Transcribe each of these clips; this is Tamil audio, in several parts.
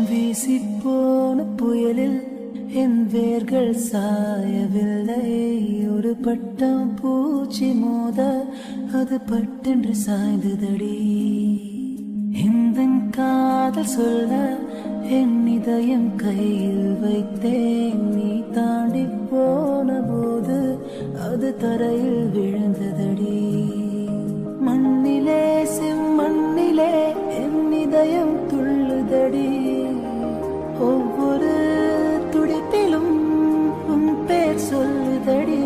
வீசிப்போன புயலில் என் வேர்கள் சாயவில்லை. ஒரு பட்டம் பூச்சி மோத அது பட்டென்று சாய்ந்ததடி. இந்த காதல் சொல்ல என் இதயம் கையில் வைத்தேன். நீ தாண்டி போன போது அது தரையில் விழுந்ததடி. மண்ணிலே செம்மண்ணிலே என் இதயம் துள்ளுதடி. ஒவ்வொரு துடிப்பிலும் உன் பேர் சொல்லுதடி.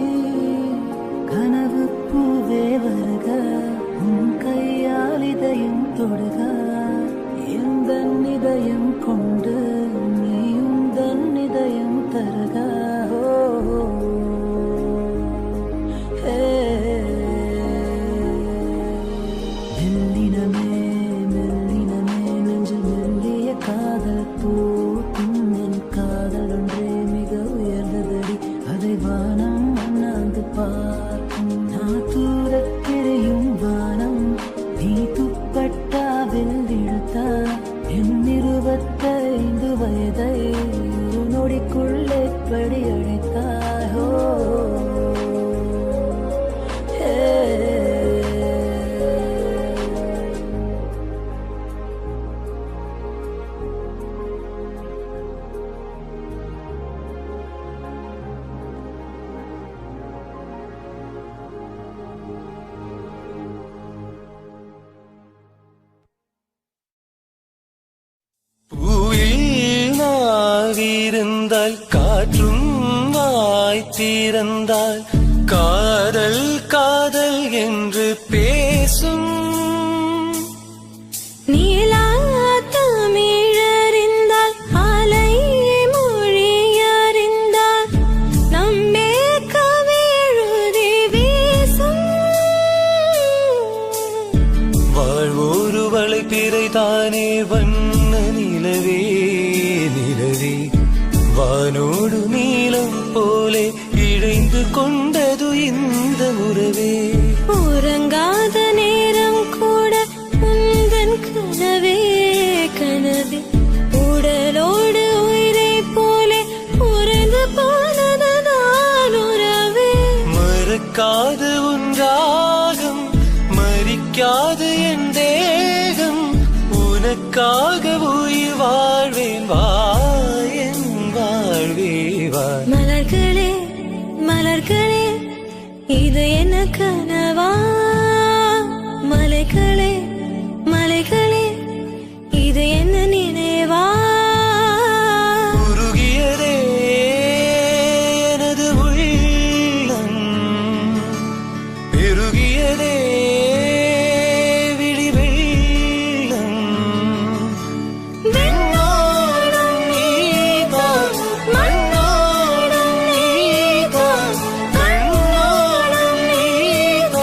கனவு பூவே வருக, உன் கையால் இதயம் தொடுக. எந்த இதயம் கொண்டு நீ உந்தன் இதயம் தருக. மெல்லினமே மெல்லினமே நெஞ்சில் மெல்லிய காதல் பூக்கும். என் காதல் ஒன்றே மிக உயர்ந்ததடி. அதை வானம் அண்ணாந்து பார்க்கும். நான் தூரத் தெரியும் வானம் நீ துப்பட்டாவில் இழுத்த. என் 25 வயதை ஒரு நொடிக்குள்ளே படி அழைத்தாயோ. இருந்தால் காற்றும் வாய்த்திருந்தால் காதல் காதல் என்று பேசும். தமிழறிந்தால் அலை மொழியறிந்தால் நம்மே கவிழுதி வீசும். வாழ்வோருவளை பிறைதானே வண்ண நிலவே நிலவே. வானோடு நீளம் போலே இழைந்து கொண்டது இந்த உறவே. உறங்காத நேரம் கூட உந்தன் கனவே கனவே. உடலோடு உயிரை போலே உறைந்து போனதுதான் உறவே. மறக்காது உன்றாகம் மறிக்காது என் தேகம். உனக்காக உயிர் வாழ்வேன் வா என் வாழ்வே வா. மலர்களே மலர்களே இது என்ன கனவா. மலைகளே மலைகளே இது என்ன நினைவா. உருகியதே எனது உள்ளம் பெருகியதே விழி வெள்ளம். விண்ணோடும் நீதான் மண்ணோடும் நீதான் கண்ணோடும் நீதான்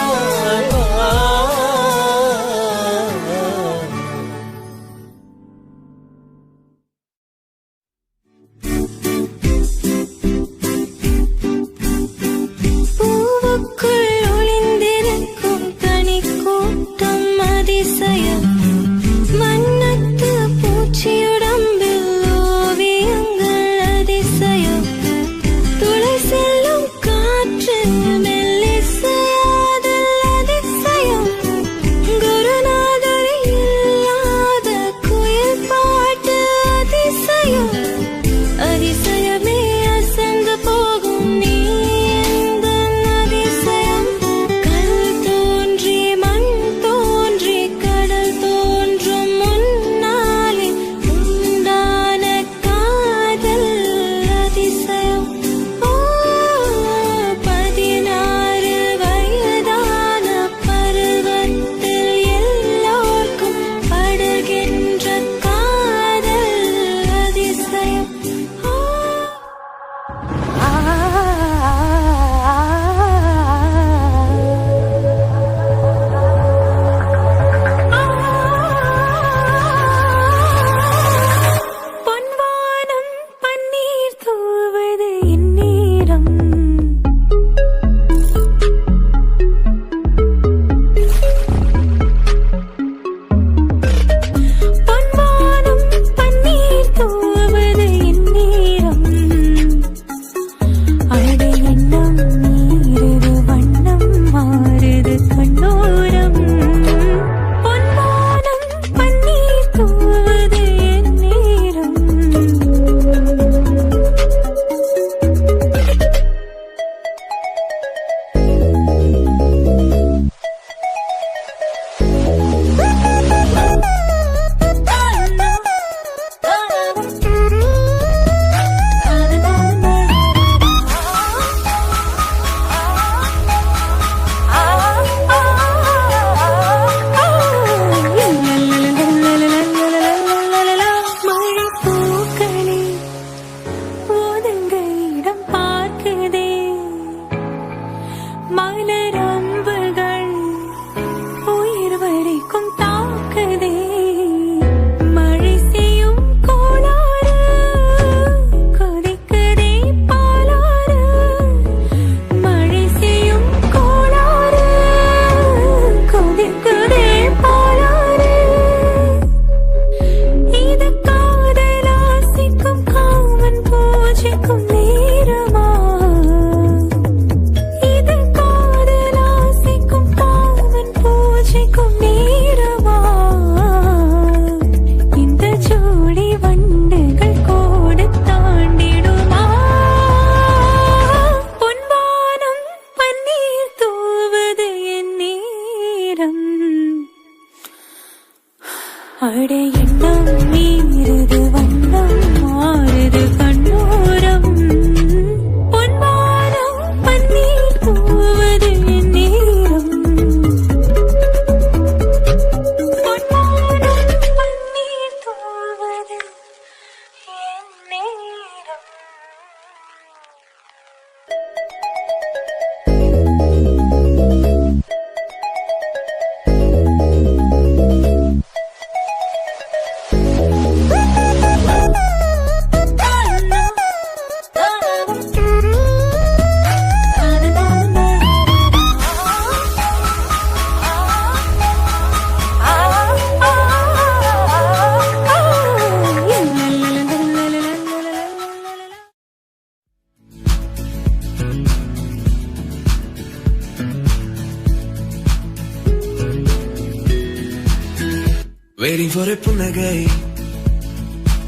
waiting for a புன்னகை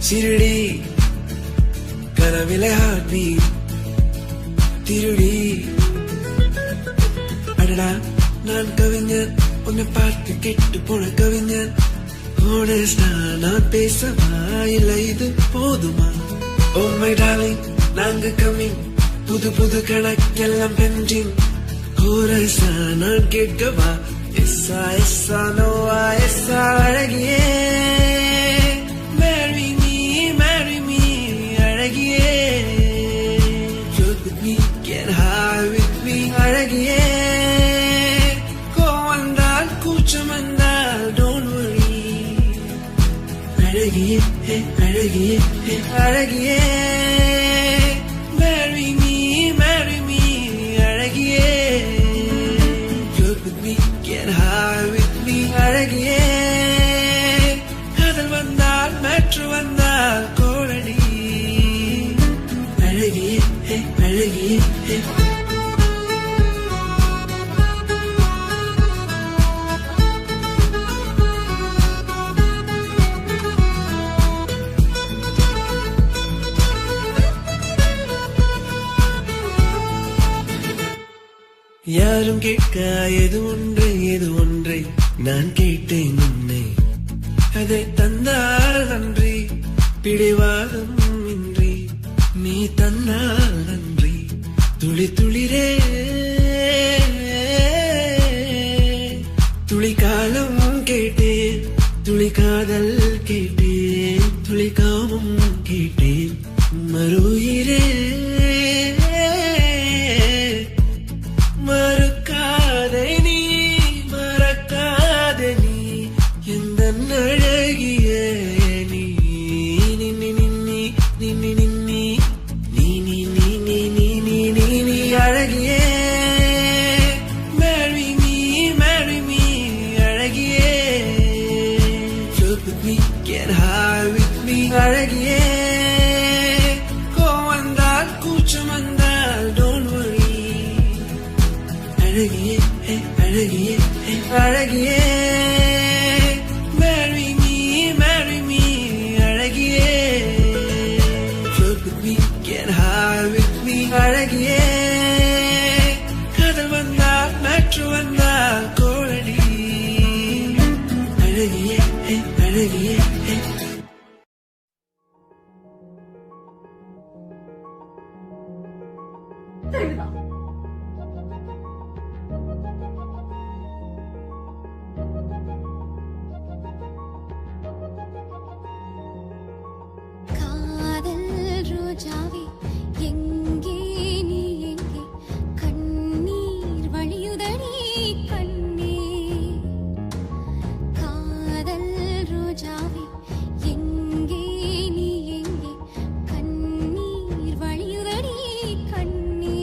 சிறுடி கனவிலே heartbeat திருடி அடடா நான் கவிஞன் உன்னை பார்த்து கெட்டு போன கவிஞன் honestா நான் பேசவா இல்லை இது போதுமா oh my darling நாங்க coming புது புது கணக்கெல்லாம் பெண்டிங் கோரஸா நான் கேட்கவா எஸ்ஸா எஸ்ஸா Noah எஸ்ஸா அழகியே marry me அழகியே float with me get high with me அழகியே கோவம் வந்தால் கூச்சம் வந்தால் don't worry அழகியே அழகியே அழகியே marry me அழகியே float with me get high with me அழகியே காதல் வந்தால் மேற்று வந்தால் கோரடி அழகியே அழகியே யாரும் கேட்க எது ஒன்றை நான் கேட்டேன் உன்னை அதை தந்தால் நன்றி பிடிவாதம் இன்றி நீ தந்தால் நன்றி துளி துளிரே துளி காலம் கேட்டேன் துளி காதல் கேட்டேன் துளி காமம் கேட்டேன் மறுயிரே மறக்காதே நீ மறக்காதே நீ எந்த அழகிய நீ நின்னி நின்னி நின்னி நின்னி நீ நீ நீ நீ நீ நீ நீ நீ அழகியே marry me அழகியே float with me get high with me அழகியே கோவம் வந்தால் கூச்சம் வந்தால் don't worry அழகியே அழகியே அழகியே marry me அழகியே float with me get high with me அழகியே காதல் வந்தால் மேற்று வந்தால் கோரடி அழகியே அழகியே ரோஜாவே எங்கே நீ எங்கே கண்ணீர் வழியுதடி கண்ணே காதல் ரோஜாவே எங்கே நீ எங்கே கண்ணீர் வழியுதடி கண்ணே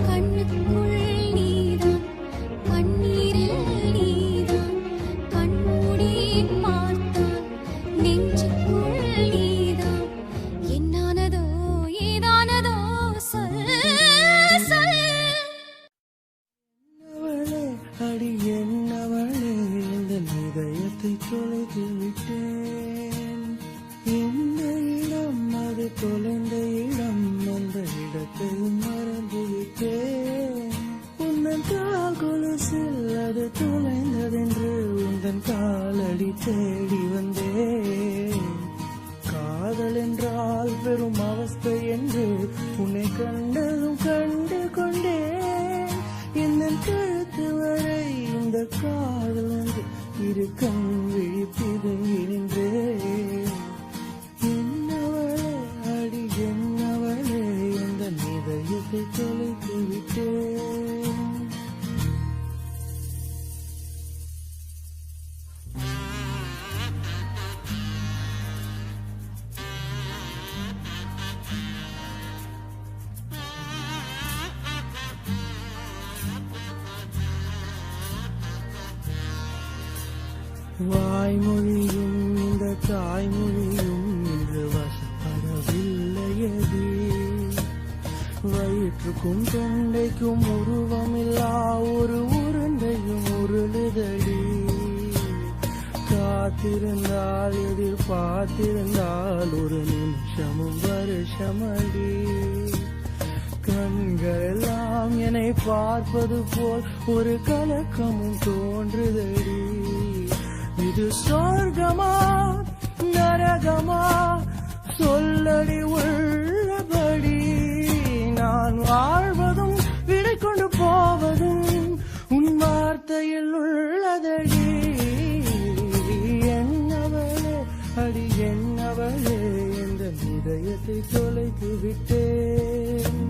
கண்ணுக்குள் நீதான் கண்ணீரில் நீதான் கண்மூடி பார்த்தான் நெஞ்சுக்குள் அடி என்னவளே இந்த இதயத்தை தொலைத்து விட்டேன் இந்த இடம் அது தொலைந்த இடம் அந்த இடத்தை மறந்து விட்டேன் உந்தன் கால் கொலுசில் அது தொலைந்ததென்று உந்தன் காலடி தேடி வந்தேன் காதல் என்றால் பெரும் அவஸ்தை என்று உன்னை கண்டதும் கண்டு கொண்டேன் என் கழுத்து வரை இந்த காதல் வந்து இரு கண் விழிப்பிதுங்கி நின்றேன் என்னவளே அடி என்னவளே இந்த இதயத்தை தொலைத்து விட்டேன் வாய்மொழியும் இந்த தாய்மொழியும் இன்று வசப்படவில்லையது வயிற்றுக்கும் தொண்டைக்கும் உருவமில்லா ஒரு உருண்டையும் உருளுதடி காத்திருந்தால் எதிர்பார்த்திருந்தால் ஒரு நிமிஷமும் வருஷமடி கண்கள் எல்லாம் என்னை பார்ப்பது போல் ஒரு கலக்கமும் தோன்றுதடி இது சொர்க்கமா நரகமா சொல்லடி உள்ளபடி நான் வாழ்வதும் விடை கொண்டு போவதும் உன் வார்த்தையில் உள்ளதடி என்னவளே அடி என்னவளே என்ற இதயத்தை தொலைத்து விட்டேன்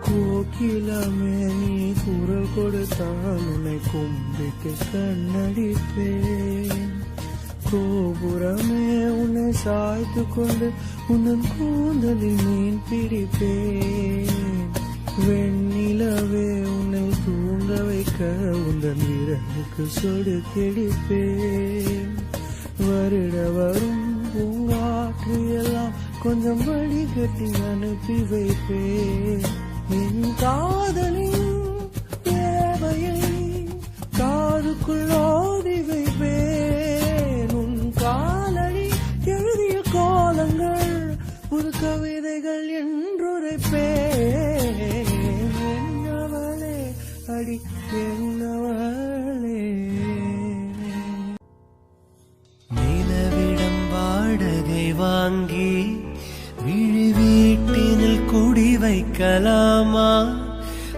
கோகிலமே நீ குரல் கொடுத்தால் உன்னை கும்பிட்டு கண்ணடிப்பேன் கோபுரமே உன்னை சாய்த்து கொண்டு உன்னன் கூந்தலில் மீன் பிடிப்பேன் வெண்ணிலவே உன்னை தூங்க வைக்க உந்தன் விரலுக்கு சொடுக்கெடுப்பேன் வருட வரும் பூங்காற்று எல்லாம் கொஞ்சம் வழிகட்டி அனுப்பி வைப்பேன் என் காதலின் தேவையை காதுக்குள் ஓதி வைப்பேன் உன் காலடி எழுதிய கோலங்கள் புது கவிதைகள் என்றுரைப்பேன் என்னவளே அடி என்னவளே நிலவிடம் வாடகை வாங்கி விழி வீட்டினில் குடி வைக்கலாமா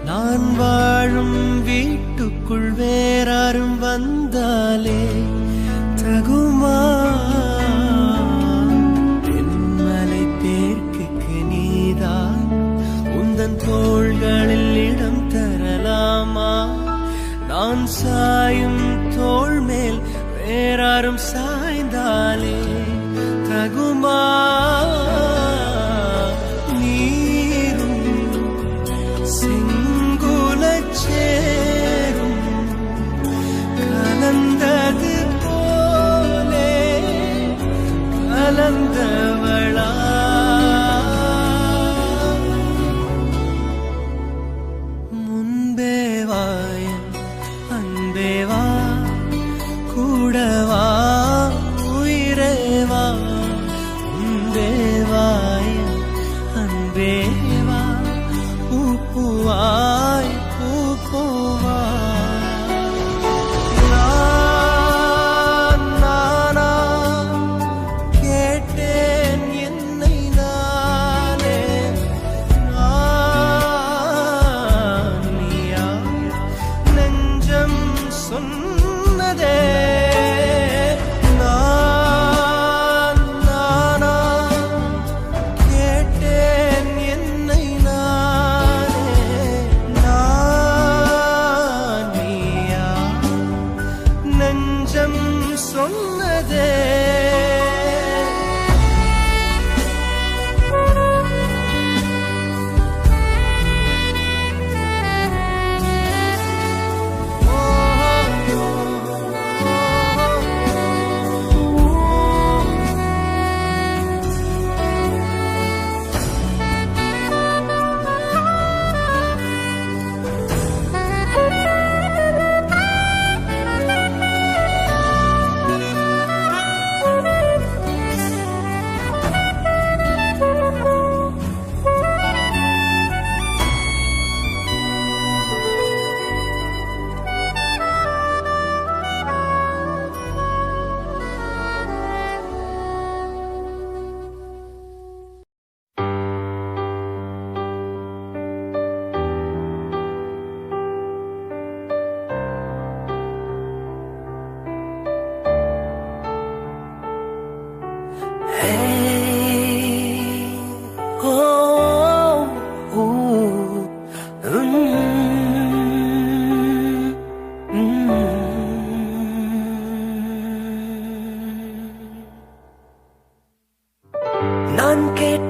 நான் வாழும் வீட்டுக்குள் வேறாரும் வந்தாலே தகுமா தென்மலை தேர்க்குக்கு நீதான் உந்தன் தோள்களில் இடம் தரலாமா நான் சாயும் தோள் மேல் வேறாரும் சாய்ந்தாலே தகுமா நீரும் செங்குலச்சேரும் கலந்தது போலே கலந்தவளா முன்பே வாயன் அன்பேவா கூடவா உயிரே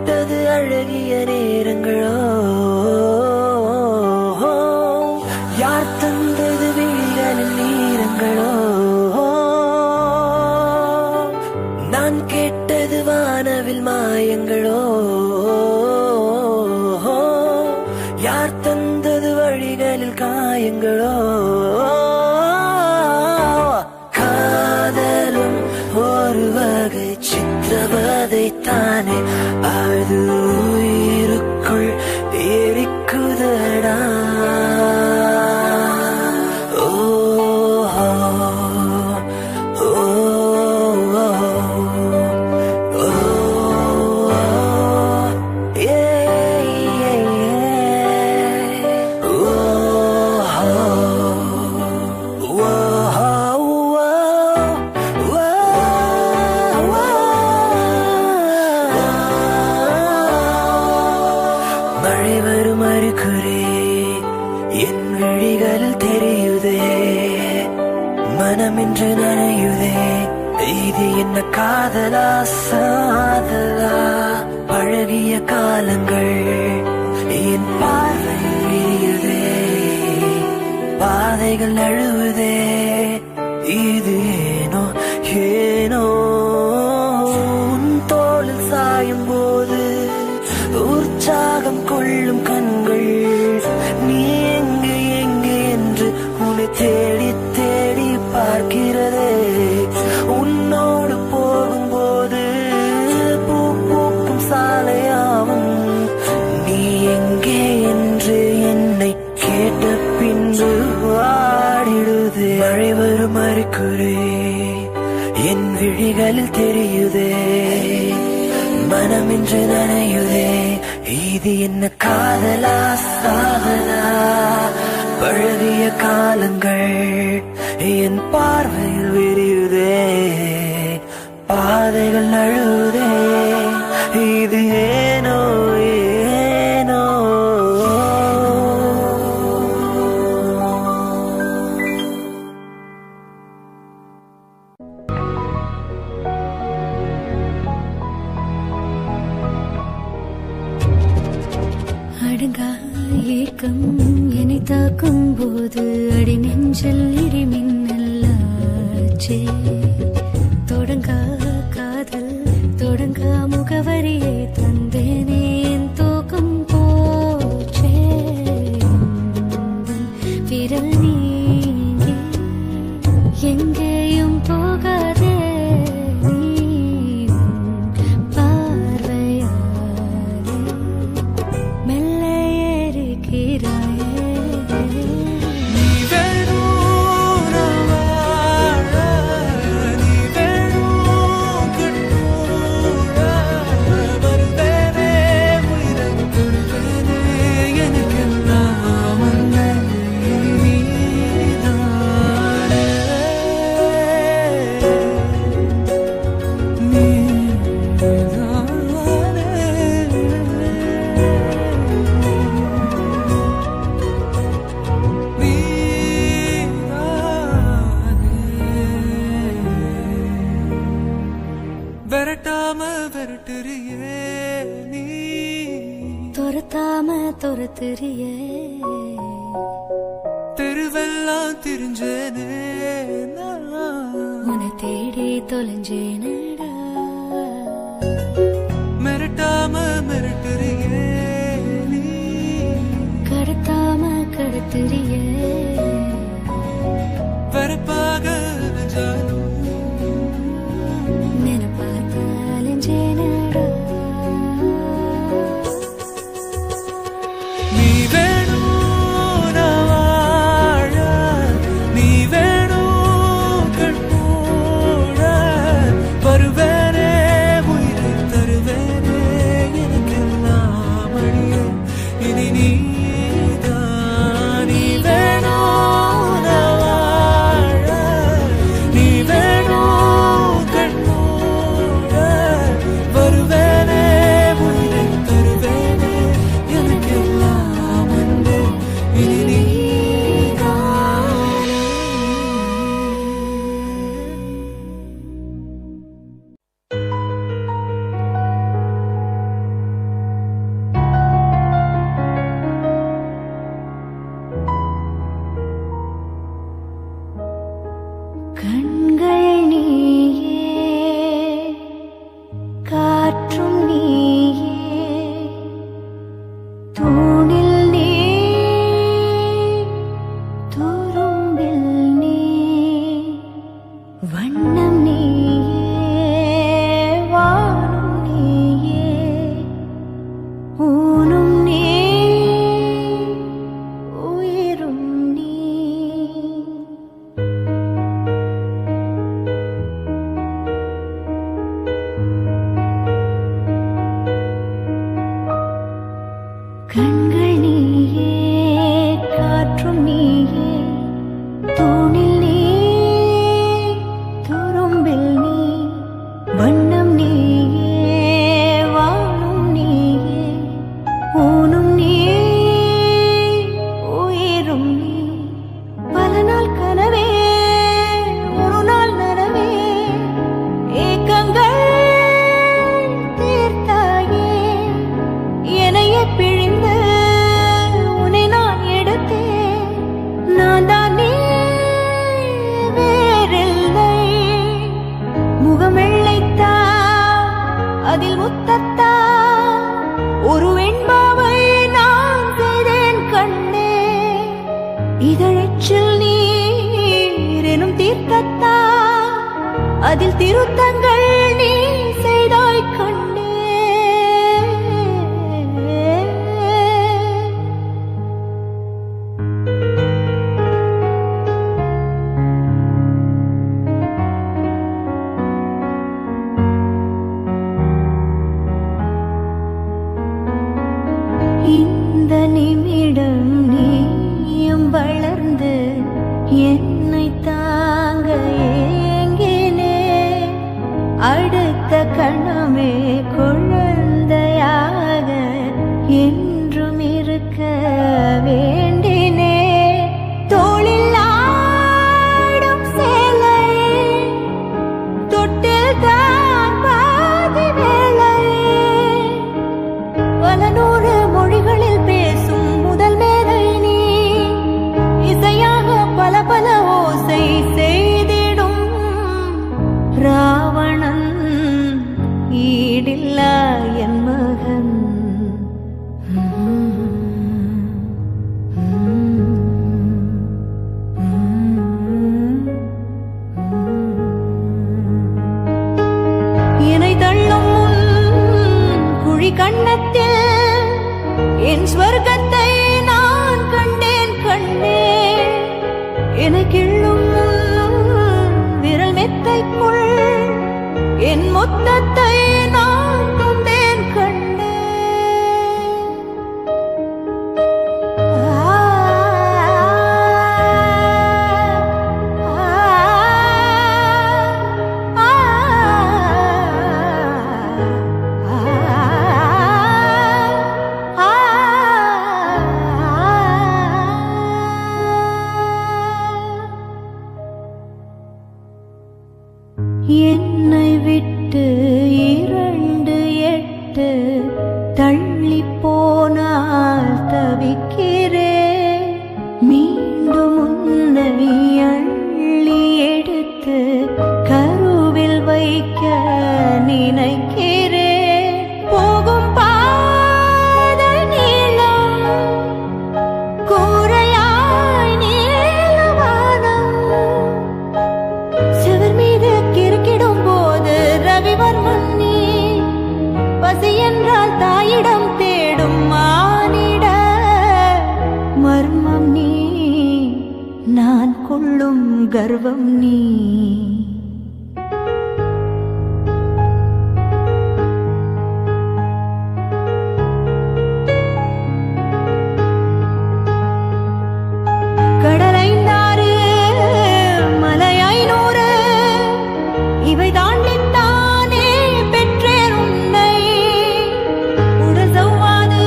கேட்டது அழகிய நேரங்களோ யார் தந்தது விழிகளில் நீரங்களோ நான் கேட்டது வானவில் மாயங்களோ யார் தந்தது வழிகளில் காயங்களோ காதலும் ஒரு வகை சித்திரவதைத்தானே அது உயிருக்குள் எரிக்குதடா மனமின்று நனையுதே இது என்ன காதலா சாதலா பழகிய காலங்கள் என் பார்வையில் விரியுதே பாதைகள் நழுவுதே இது ஏனோ ஏனோ உன் தோளில் சாயும் போது உற்சாகம் கொள்ளும் கண்கள் நீ எங்கு எங்கு என்று உன்னை தேடி தேடி பார்க்கிறதே உன்னோடு போகும்போது பூ பூக்கும் சாலையாவும் நீ எங்கே என்று என்னை கேட்ட பின்பு வாடிடுதே மழை வரும் அறிகுறி என் விழிகளில் தெரியுதே மனமின்று நனையுதே இது என்ன காதலா சாதலா பழகிய காலங்கள் என் பார்வையில் விரியுதே பாதைகள் நழுவுதே இது ஏனோ ஏனோ அடங்கா ஏக்கம் என்னை தாக்கும் போது அடி நெஞ்சில் இடிமின்னல்லாச்சே தொடங்கா காதல் தொடங்கா முகவரியை தந்தேனே என் தூக்கம் போச்சே விரல் நீங்கி எங்கேயும் போகாதே துரத்துறியே தெருவெல்லாம் திரிஞ்சேனே உன்னை தேடி தொலைஞ்சேனடா மிரட்டாம மிரட்டுறியே நீ கடத்தாம கடத்துறியே வரப்பாக நினைப்பாத்தாலஞ்சேனடா வருவேனே உயிரை தருவேனே பிழிந்து உன்னை நான் எடுத்தேன். நான் தான் நீ வேறில்லை. முகம் வெள்ளைத்தா அதில் முத்தத்தா ஒரு வெண்பாவை நான் செய்தேன் கண்ணே. இதழச்சில் நீர் எனும் தீர்த்தத்தா அதில் திருத்தங்கள் நீ செய்தாய் கண்ணே. இந்த நிமிடம் நீயும் வளர்ந்து என்னை தாங்க ஏங்கினே. அடுத்த கணமே குழந்தையாக என்றும் இருக்க வேண்டினே. தோளில் ஆடும் சேலையே தொட்டில் தான் பாதி வேளையே. பல நூறு மொழிகளில் பேசும் முதல் மேதை நீ. இசையாக பல பல ஓசை செய்திடும் ராவணன் ஈடில்லா என் மகன். என்னை தள்ளும் குழி கண்ணத்தில் என் ஸ்வர்க்கத்தை நான் கண்டேன் கண்டே. என்னை கிள்ளும் விரல் மெத்தைக்குள் என் மொத்தத்தை நான் தந்தேன் கண்டே. என்னை விட்டு 2 தள்ளி போனால் தவிக்கிறேன். மீண்டும் உன்னை அள்ளி எடுத்து கருவில் வைக்க நினைக்கிறேன். போகும் பாதை நீளம் கூரையாய் நீளவானம். செவர் மீது கிறுக்கிடும் போது ரவிவர்மன் நீ. பசி என்றால் தாயிடம் தேடும் மானிட மர்மம் நீ. நான் கொள்ளும் கர்வம் நீ. கடலைந்தாறு மலை 500 இவை தாண்டித்தானே பெற்றேன் உன்னை. உடல் சவ்வாது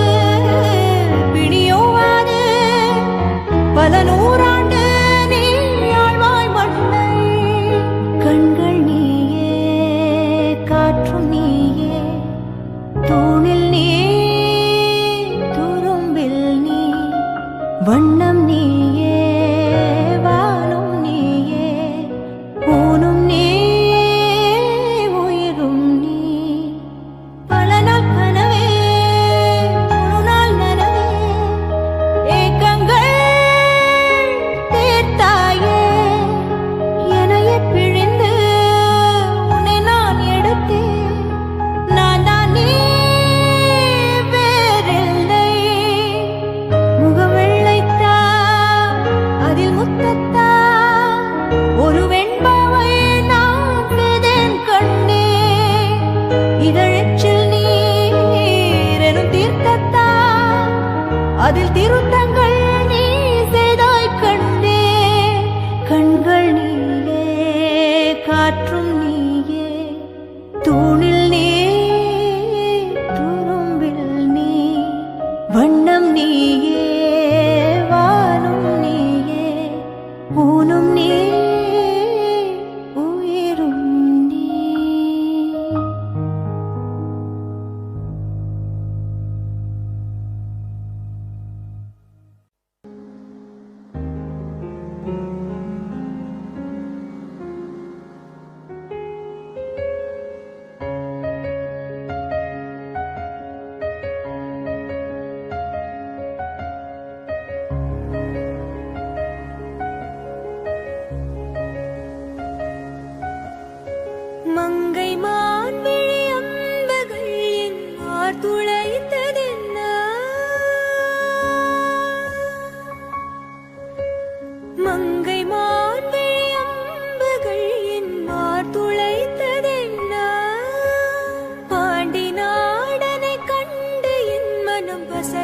பிணியோவாது பல நூறாண்டு நீ ஆழ்வாய் மண்ணை.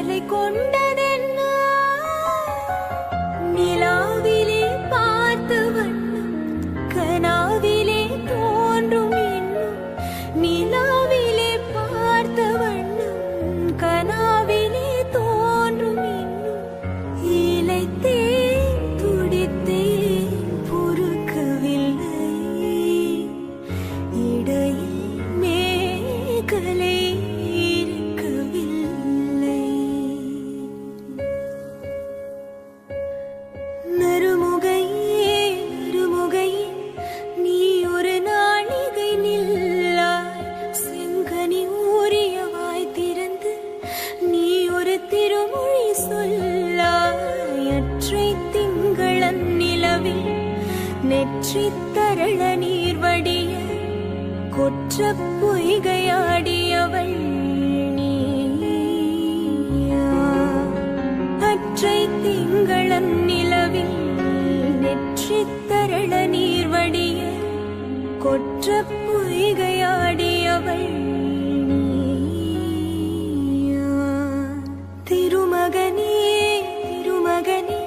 கலை கொண்டதென்ன நிலாவிலே பார்த்த வண்ணம் கனாவிலே தோன்றும் இன்னும் நிலாவிலே பார்த்த வண்ணம் கனாவிலே தோன்றும் இன்னும் இளைத்தேன் துடித்தேன் பொறுக்கவில்லை இடையில் மேகலை இருக்கவில்லை நறுமுகையே நறுமுகையே நீ ஒரு நாழிகை நில்லாய் செங்கனி ஊறிய வாய் திறந்து நீ ஒரு திருமொழி சொல்லாய் அற்றை திங்களன் நிலவில் நெற்றி தரள நீர் வடிய கொற்ற பொய்கையாடியவள் நீயா அற்றை திங்களன் நிலவில் நெற்றி தரள நீர் வடிய கொற்ற பொய்கையாடியவள் நீயா திருமகனே திருமகனே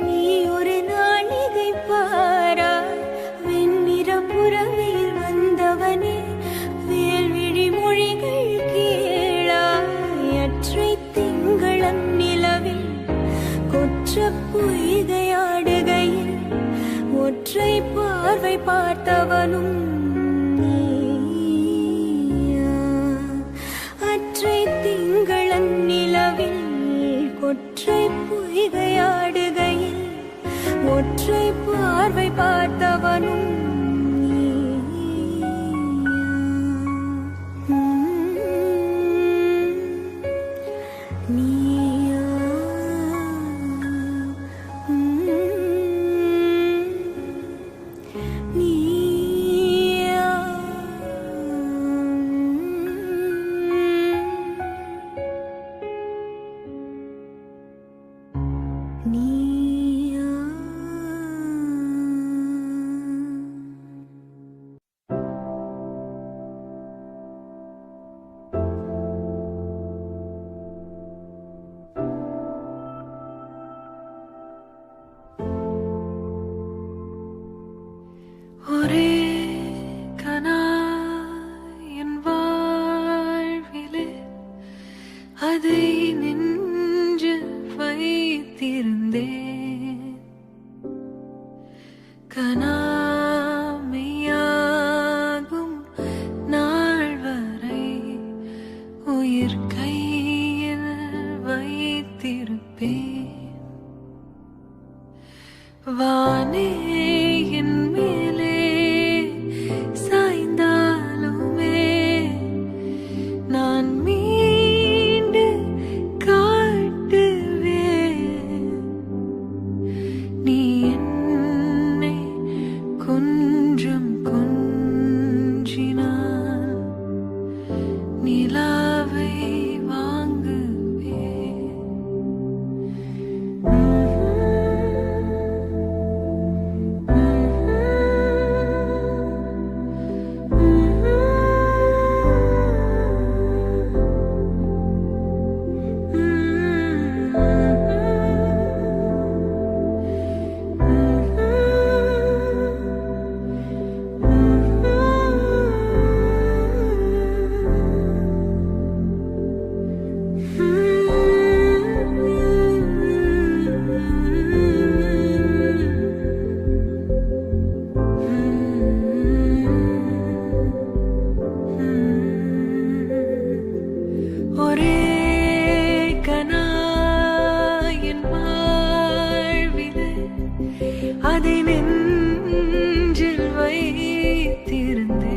நீ ஒரு நாளிகை பாராய் வெண்ணிற புறவையில் வந்தவனே வேல்விழி மொழிகள் கேளாய் அற்றை திங்களன் நிலவில் கொற்ற பொய்கையாடுகையில் ஒற்றை பார்வை பார்த்தவனும் நீயா அற்றை திங்களன் நிலவில் கொற்றை பொய்கையாடுகையில் ஒற்றை பார்வை பார்த்தவனும் நீயா நீயா நீயா ஒரே கனா என் வாழ்விலே அதை நெஞ்சு வைத்திருந்தேன் கனாமையாகும் நாள் வரை உயிர் கையில் வைத்திருப்பேன் வானே என் மேலே சாய்ந்தாலுமே நான் மீண்டு காட்டுவேன் நீ என்னை கொஞ்சம் கொஞ்சினான் நிலாவை வாங்குவேன் ஒரே கனா என் வாழ்விலே அதை நெஞ்சில் வைத்திருந்தேன்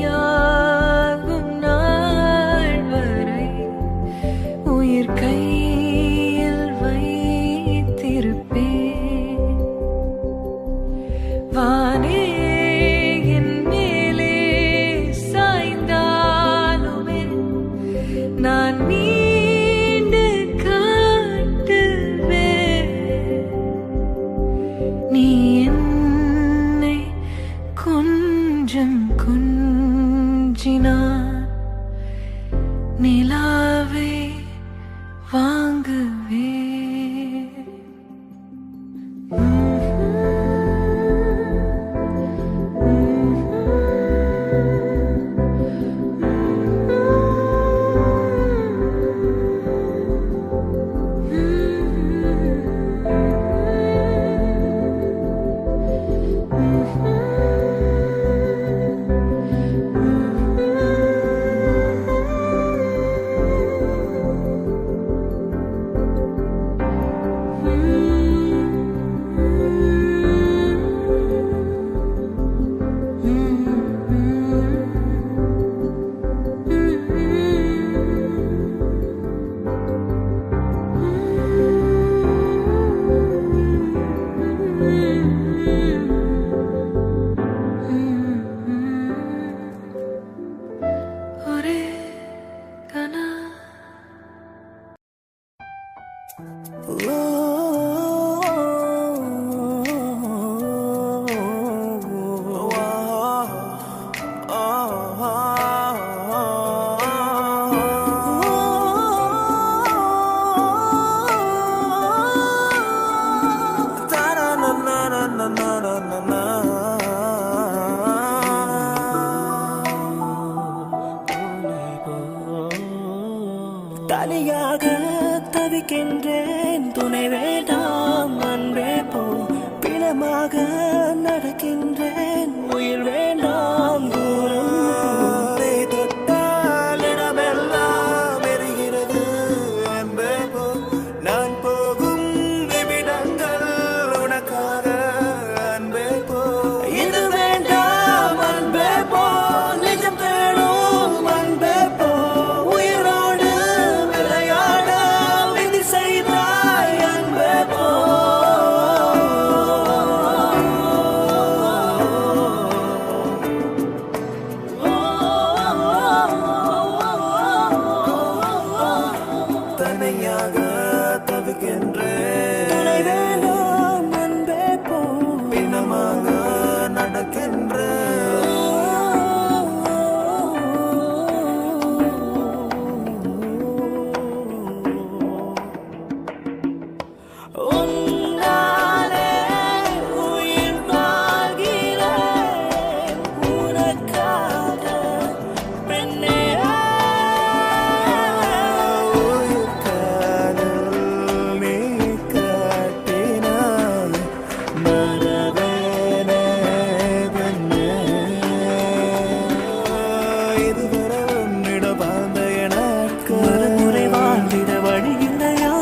கனாமையாகும் நாள் வரை உயிர் கையில் வைத்திருப்பேன் வானே என் மேலே சாய்ந்தாலுமே நான் மீண்டு காட்டுவேன் நீ என்னை கொஞ்சம் கொஞ்சினாய் தனியாக தவிக்கின்றேன் துணை வேண்டாம் அன்பே போ பிணமாக நடக்கின்றேன் உயிர் வேண்டாம் தூரம் தொட்டால் இடமெல்லாம் எரிகிறது அன்பே போ நான் போகும் நிமிடங்கள் உனக்காக அன்பே போ இது வேண்டாம் அன்பே போ நிஜம் தேடும் அன்பே போ உயிரோடு விளையாட விதி செய்தாய் அன்பே போ தனியாக தவிக்கின்றேன் துணை வேண்டாம் அன்பே போ பிணமாக உன்னாலே உயிர் வாழ்கிறேன் உனக்காக பெண்ணே உயிர் காதல் நீ காட்டினாய் மறவேனே பெண்ணே இதுவரை உன்னிட வாழ்ந்த எனக்கு மறுமுறை வாழ்ந்திட வழி இல்லையா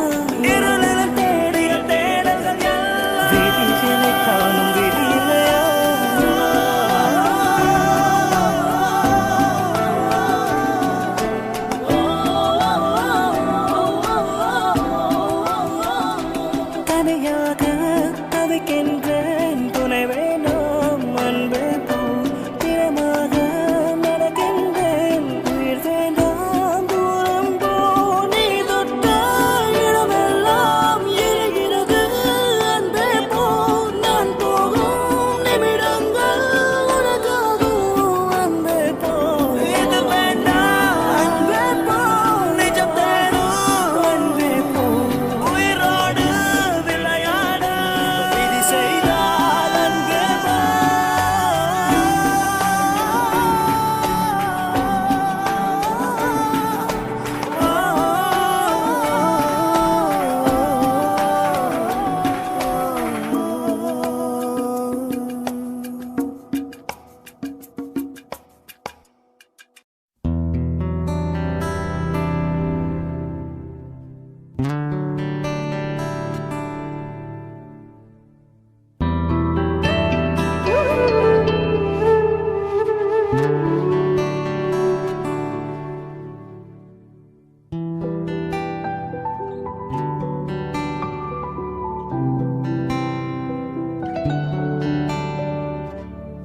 இருளில் தேடிய தேடல்கள் எல்லாம் விதிகளை காணும் விதி இல்லையா தனியாக தவிக்கின்றேன் துணை வேண்டாம் அன்பே போ பிறமாக நடக்கின்றேன் உயிர் வேண்டாம் தூரம் போ நீ தொட்ட இடமெல்லாம் எரிகிறது அன்பே போ நான் போகும் நிமிடங்கள் உனக்காகும் அன்பே போ இது வேண்டாம் அன்பே போ நிஜம் தேடும் அன்பே போ உயிரோடு விளையாட விதி செய்தால் அன்பே போ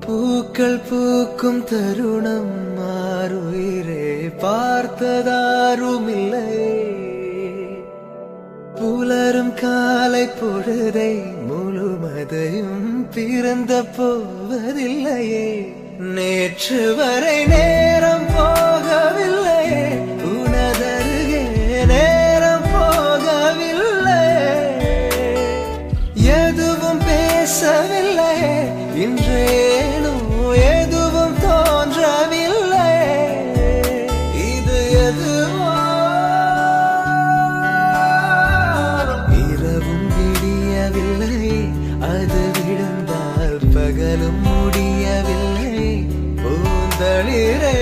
பூக்கள் பூக்கும் தருணம் மாறுயிரே பார்த்ததாருமில்லை புலரும் காலை பொழுதை முழுமதையும் பிறந்த போவதில்லையே நேற்று வரை நேரம் போகவில்லையே உனதருகே நேரம் போகவில்லை எதுவும் பேசவில்லை இன்றேனோ எதுவும் தோன்றவில்லை இது எதுவோ இரவும் விடியவில்லை அது விழுந்தால் பகலும் முடியவில்லை பூந்தளிரே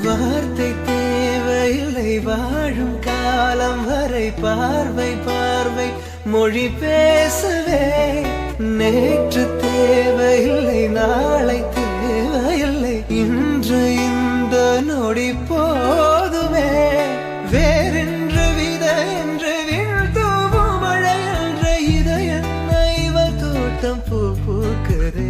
வார்த்தை தேவையில்லை வாழும் காலம் வரை பார்வை பார்வை மொழி பேசவே நேற்று தேவையில்லை நாளை தேவையில்லை இன்று இந்த நொடி போதுமே வேறென்று வித என்று வீழ்த்தூவும் மழை என்ற இதய இவள் தோட்டம் பூ பூக்குதே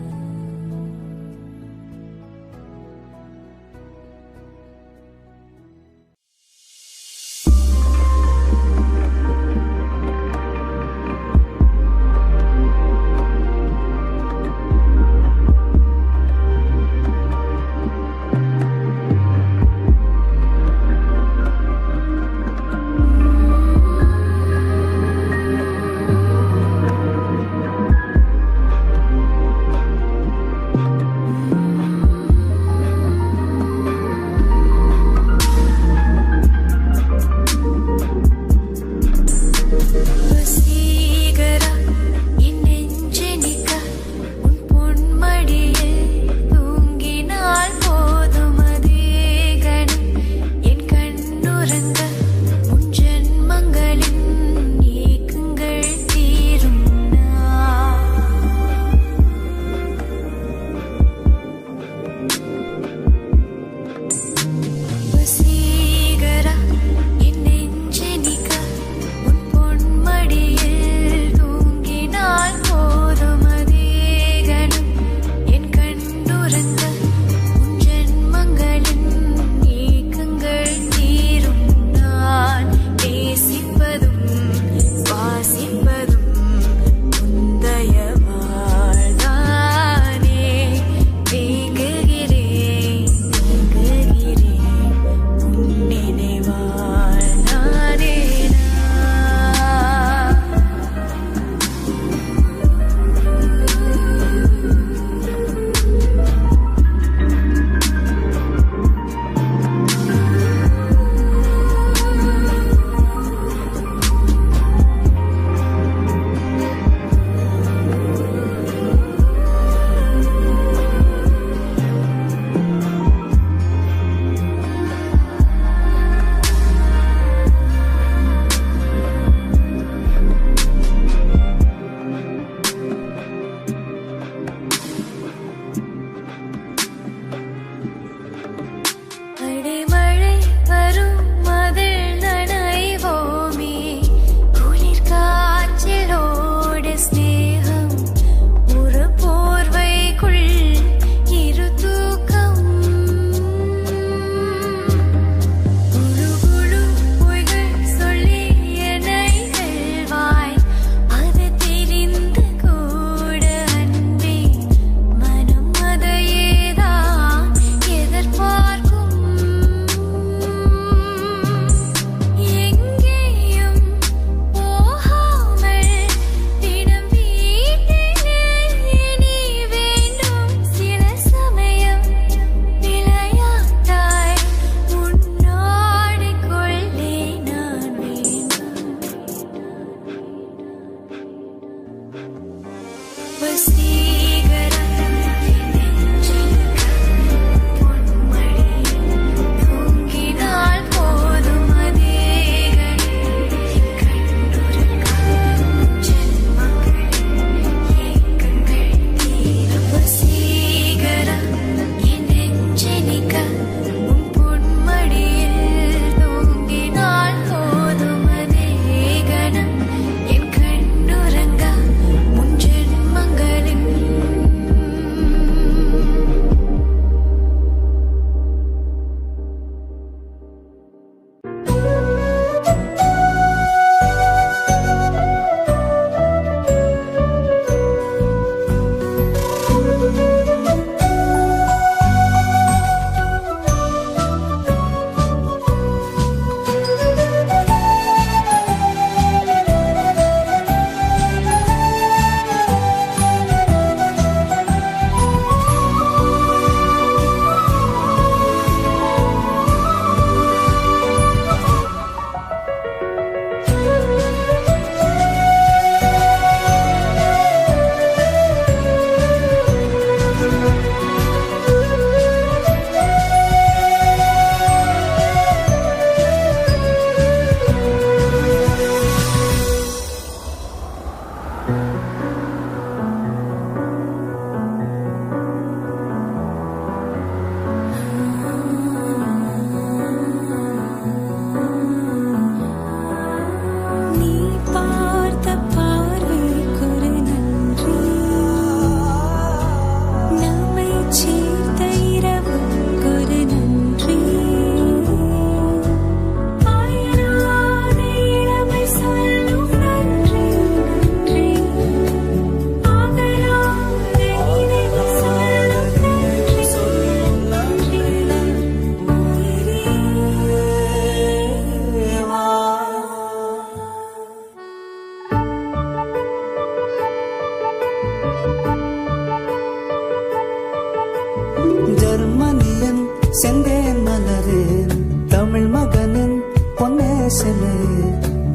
செந்தேன் மலரேன் தமிழ் மகனின் பொன்னேசனே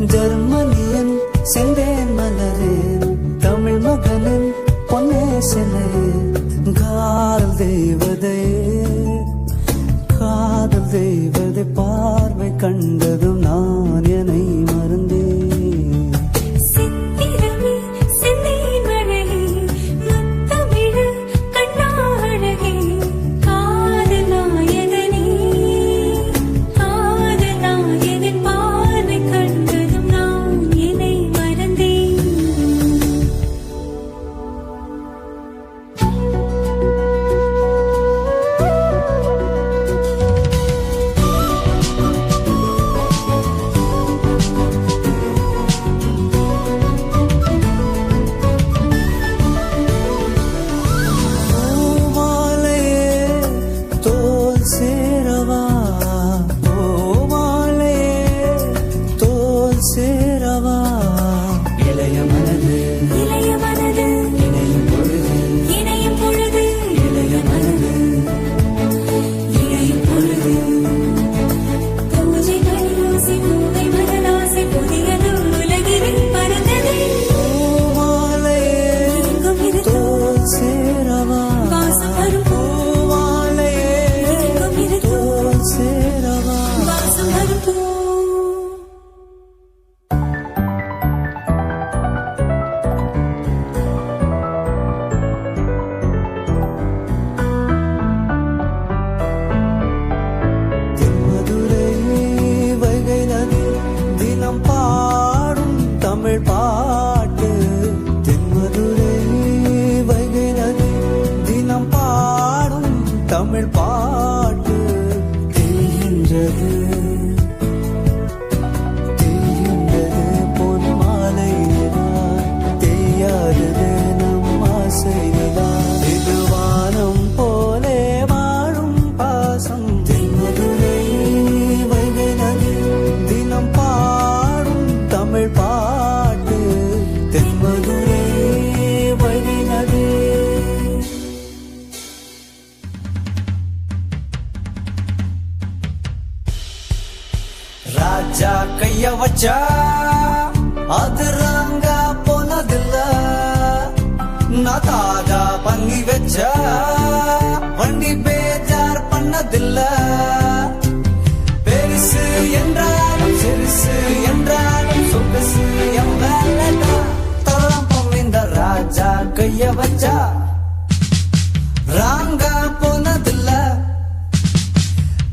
ஜெர்மனியன் செந்தேன் மலரேன் தமிழ் மகனின் பொன்னேசனே காதல் தெய்வதே பார்வை கண்டதும் நான் என்னை மறந்தேன் நான் தாஜா பண்ணி வச்ச வண்டி பேஜார் பண்ணதில்ல. பெருசு என்றாலும் சிறுசு என்றாலும் சொகுசு என் வேலைதான். தரம் இந்த ராஜா கைய வச்சா ராங்கா போனதில்ல.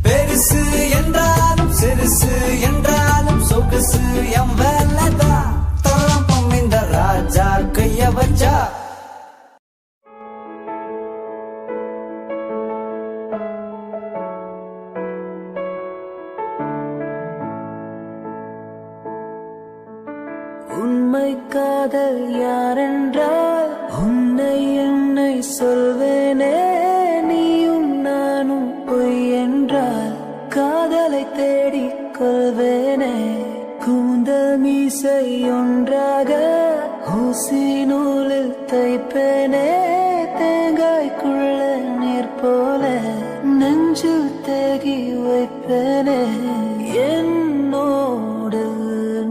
பெருசு என்றாலும் சிறுசு என்றாலும் சொகுசு என் வேலைதான். தரம் இந்த ராஜா கைய வச்சா. உண்மை காதல் யாரென்றால் உன்னை என்னை சொல்வேனே. நீயும் நானும் பொய் என்றால் காதலை தேடிக் கொள்வேனே. கூந்தல் மீசை ஒன்றாக ஊசி நூலில் தைப்பேனே. தேங்காய்க்குள்ள நீர் போல நெஞ்சில் தேகி வைப்பேனே. என்னோடு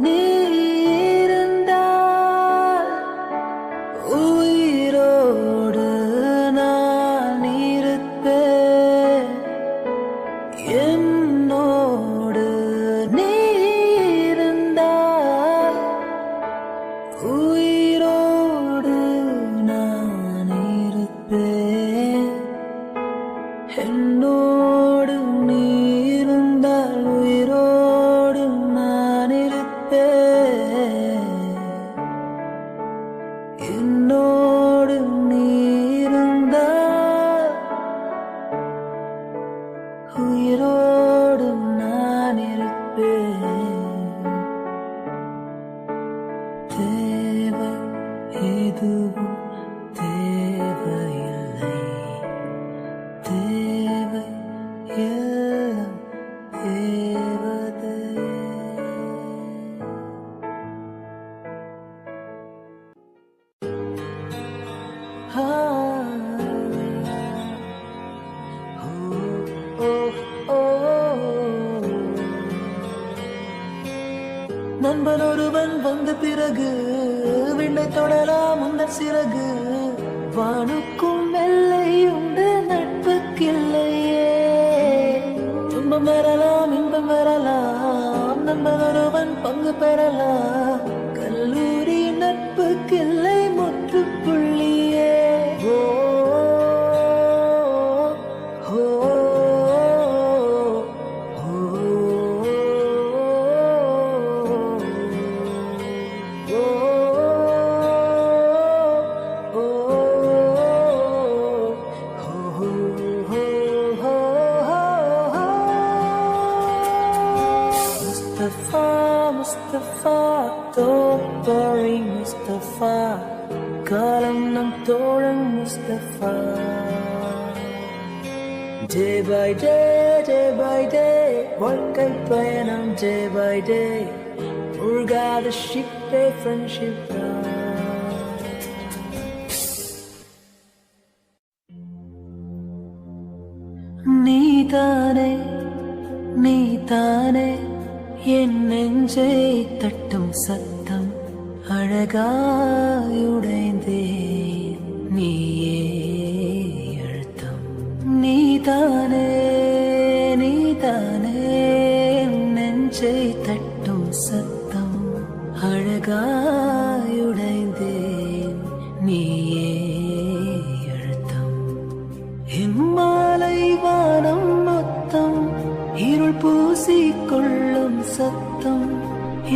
நீ உயிரோடு நான் இருப்பேன். என்னோடு நீ இருந்தால் உயிரோடு நான் இருப்பேன். என்னோடு நீ இருந்தால் உயிரோடு நான் இருப்பேன். என்னோடு நீ இருந்தால் உயிரோடு நான் இருப்பேன். தேவை எதுவும் தேவையில்லை. தேவை எல்லாம் தேவதை. நண்பன் ஒருவன் வந்த பிறகு விண்ணை தொடலாம் முன்னர் சிறகு. வானுக்கும் எல்லை உண்டு நட்புக்கில்லையே. துன்பம் வரலாம் இன்பம் வரலாம் நண்பன் ஒருவன் பங்கு பெறலாம். கல்லூரி நட்புக்கில்லை முற்றுப்புள்ளியே. ஓ Mustafa, don't worry Mustafa. காலம் நம் தோழன் Mustafa. Day by day, வாழ்க்கை பயணம் day by day. உருகாத ஷிப்பே friendship தான். நீதானே என் நெஞ்சை தட்டும் சத்தம் அழகாயுடைந்தேன். நீயே அழுத்தம். நீதானே என் நெஞ்சை தட்டும் சத்தம் அழகாயுடைந்தேன். நீயே அழுத்தம். இம்மாலை வானம் மொத்தம் இருள் பூசிக்கொள்ளும் சத்தம்.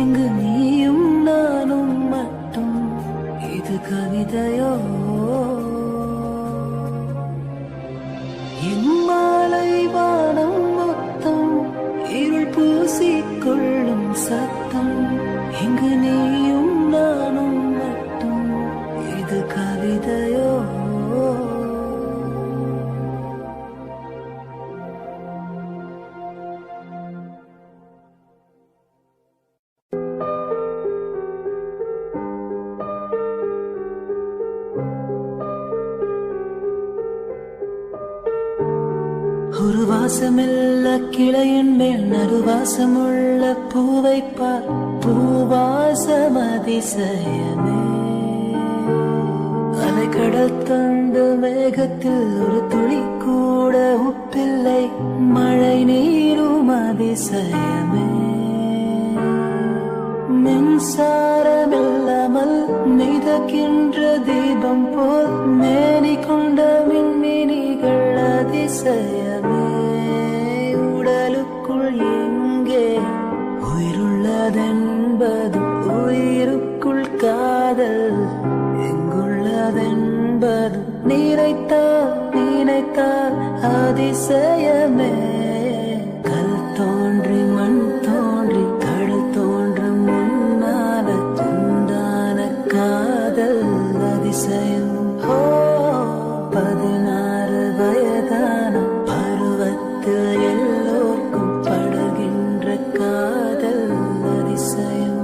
இங்கு நீயும் நானும் மட்டும். இது கவிதையோ? இம்மாலை வானம் மொத்தம் இருள் பூசிக்கொள்ளும் சத்தம். இங்கு நீயும் நானும் மட்டும். இது கவிதையோ? ஒரு வாசமில்ல கிளையின் மேல் நறுவாசமுள்ள பூவை பார். பூவாசம் அதிசயமே. அலைக்கடல் தந்த மேகத்தில் ஒரு துளி கூட உப்பில்லை மழை நீரும் அதிசயமே மின்சாரமில்லாமல் மிதக்கின்ற தீபம் போல் மேனி கொண்ட மின்மினிகள் அதிசயமே உடலுக்குள் எங்கே உயிருள்ளதென்பது உயிருக்குள் காதல் எங்குள்ளதென்பது நினைத்தால் அதிசயமே கல் தோன்றி மண் தோன்றி கடல் தோன்றும் முன்னால துண்டான காதல் அதிசயம் 16 வயதான பருவத்தில் எல்லோருக்கும் படுகின்ற காதல் அதிசயம்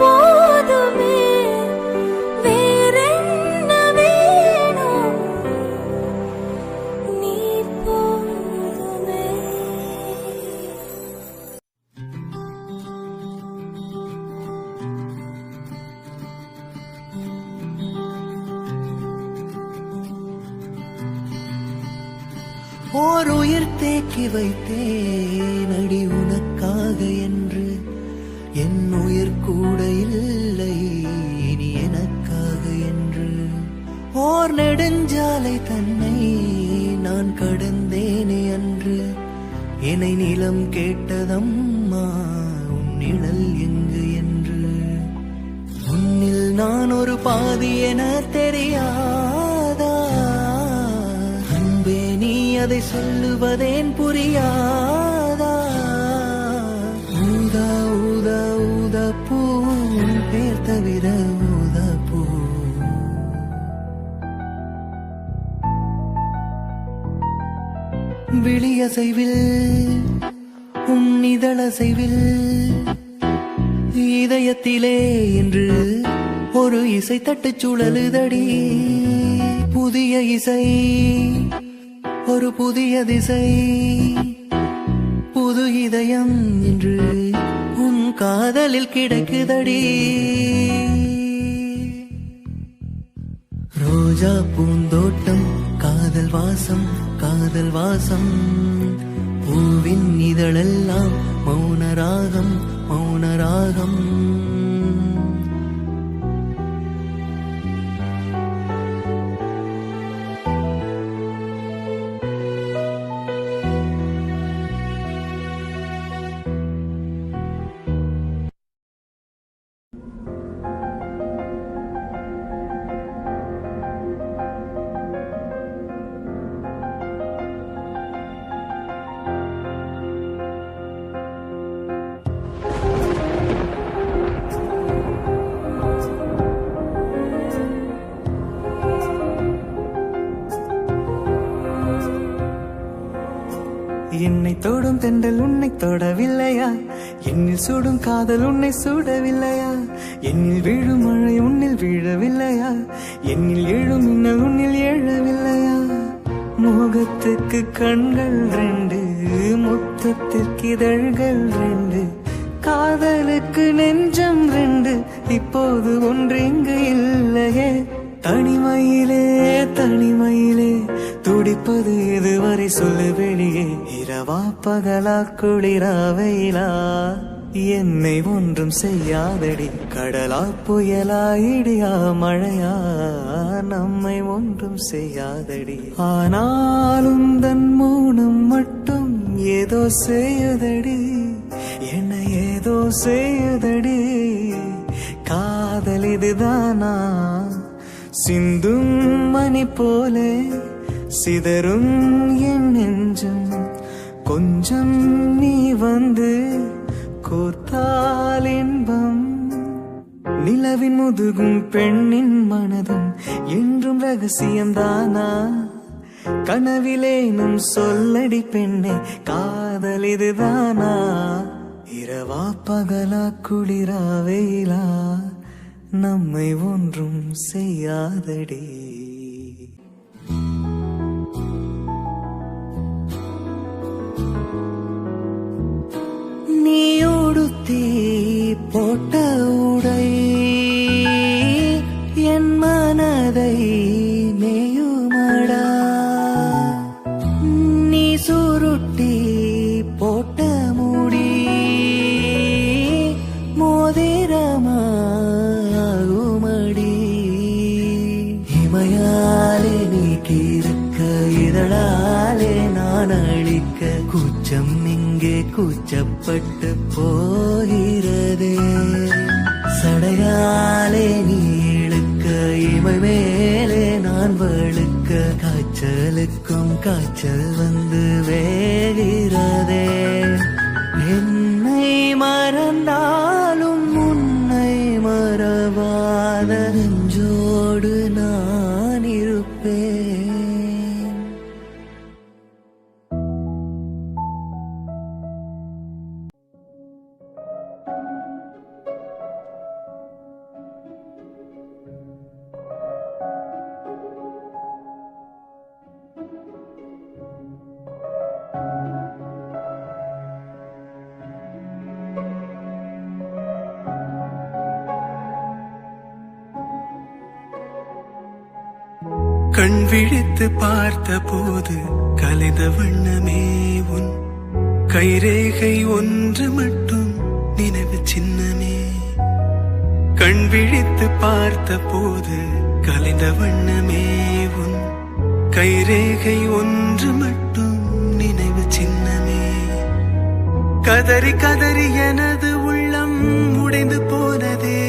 போதுமே வேறென்ன வேணும் நீ போதுமே. ஓர் உயிர் தேக்கி வைத்தேன் அடி உனக்காக என்று, என் உயிர் கூட இல்லை இனி எனக்காக என்று. ஓர் நெடுஞ்சாலை தன்னை நான் கடந்தேனே அன்று, என்னை நிலம் கேட்டதம்மா உன் நிழல் எங்கு என்று. உன்னில் நான் ஒரு பாதி என தெரியாதா அன்பே, நீ அதை சொல்லுவதேன் புரியாதா. ஊதா ஊதா ஊதா பூ பேர் தவிர ஊதா பூ. விழியசைவில் உன் இதழசைவில் இதயத்திலே என்று ஒரு இசை தட்டுச் சுழலுதடி. புதிய இசை ஒரு புதிய திசை, புது இதயம் என்று உன் காதலில் கிடக்குதடி. ரோஜா பூந்தோட்டம் காதல் வாசம் காதல் வாசம், பூவின் இதழெல்லாம் மௌனராகம் மௌனராகம். என்னை தொடும் தென்றல் உன்னை தொடவில்லையா, என்னில் சுடும் காதல் உன்னை சுடவில்லையா, என்னில் விழும் மழை உன்னில் வீழவில்லையா, என்னில் எழும் மின்னல் உன்னில் எழவில்லையா. முகத்துக்கு கண்கள் ரெண்டு, முத்தத்திற்கு இதழ்கள் ரெண்டு, காதலுக்கு நெஞ்சம் ரெண்டு, இப்போது ஒன்று இங்கு இல்லையே. தனிமையிலே தனிமையிலே துடிப்பது இதுவரை சொல்லு வெளியே. இரவா பகலா குளிரா வெயிலா என்னை ஒன்றும் செய்யாதடி. கடலா புயலா இடியா மழையா நம்மை ஒன்றும் செய்யாதடி. ஆனாலும் தன் மௌனம் மட்டும் ஏதோ செய்யுதடி, என்னை ஏதோ செய்யுதடி. காதல் இதுதானா, சிந்தும் மணி போலே சிதறும் என் நெஞ்சம். கொஞ்சம் நீ வந்து கோர்த்தால் இன்பம். நிலவின் முதுகும் பெண்ணின் மனதும் என்றும் ரகசியம்தானா, கனவிலேனும் சொல்லடி பெண்ணே காதல் இதுதானா. இரவா பகலா குளிரா வெயிலா நம்மை ஒன்றும் செய்யாதடி. நீ உடுத்தி போட்ட உடை என் மனதை மேயுமடா. நீ சுருட்டி போட்ட முடி மோதிரமாகுமடி. இமையாலே நீ கீர்க்க இதழாலே நான் அழிக்க, கூச்சம் இங்கே கூச்சப்பட்டு போகிறதே. சடையாலே நீ இழுக்க இமை மேலே நான் வழுக்க, காய்ச்சலுக்கும் காய்ச்சல் வந்து வேகிறதே. என்னை மறந்தாலும் உன்னை மறவாத நெஞ்சோடு நான் இருப்பேன். கண் விழித்து பார்த்த போது கலைந்த வண்ணமே உன் கைரேகை ஒன்று மட்டும் நினைவு சின்னமே. கண் விழித்து பார்த்த போது கலைந்த வண்ணமே உன் கைரேகை ஒன்று மட்டும் நினைவு சின்னமே. கதறி கதறி எனது உள்ளம் உடைந்து போனதே,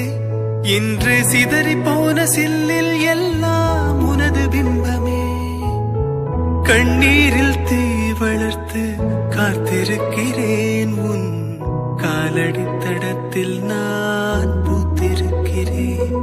இன்று சிதறி போன சில்லில் எல்லாம் உனது பிம்பமே. கண்ணீரில் தீ வளர்த்து காத்திருக்கிறேன், உன் காலடி தடத்தில் நான் பூத்திருக்கிறேன்.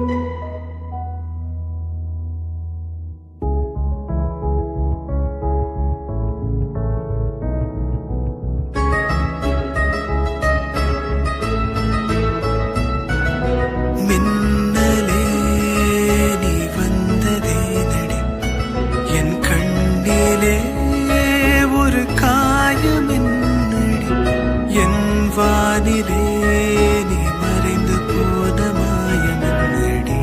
வானிலே நீ மறைந்து போன மாயமன்னடி.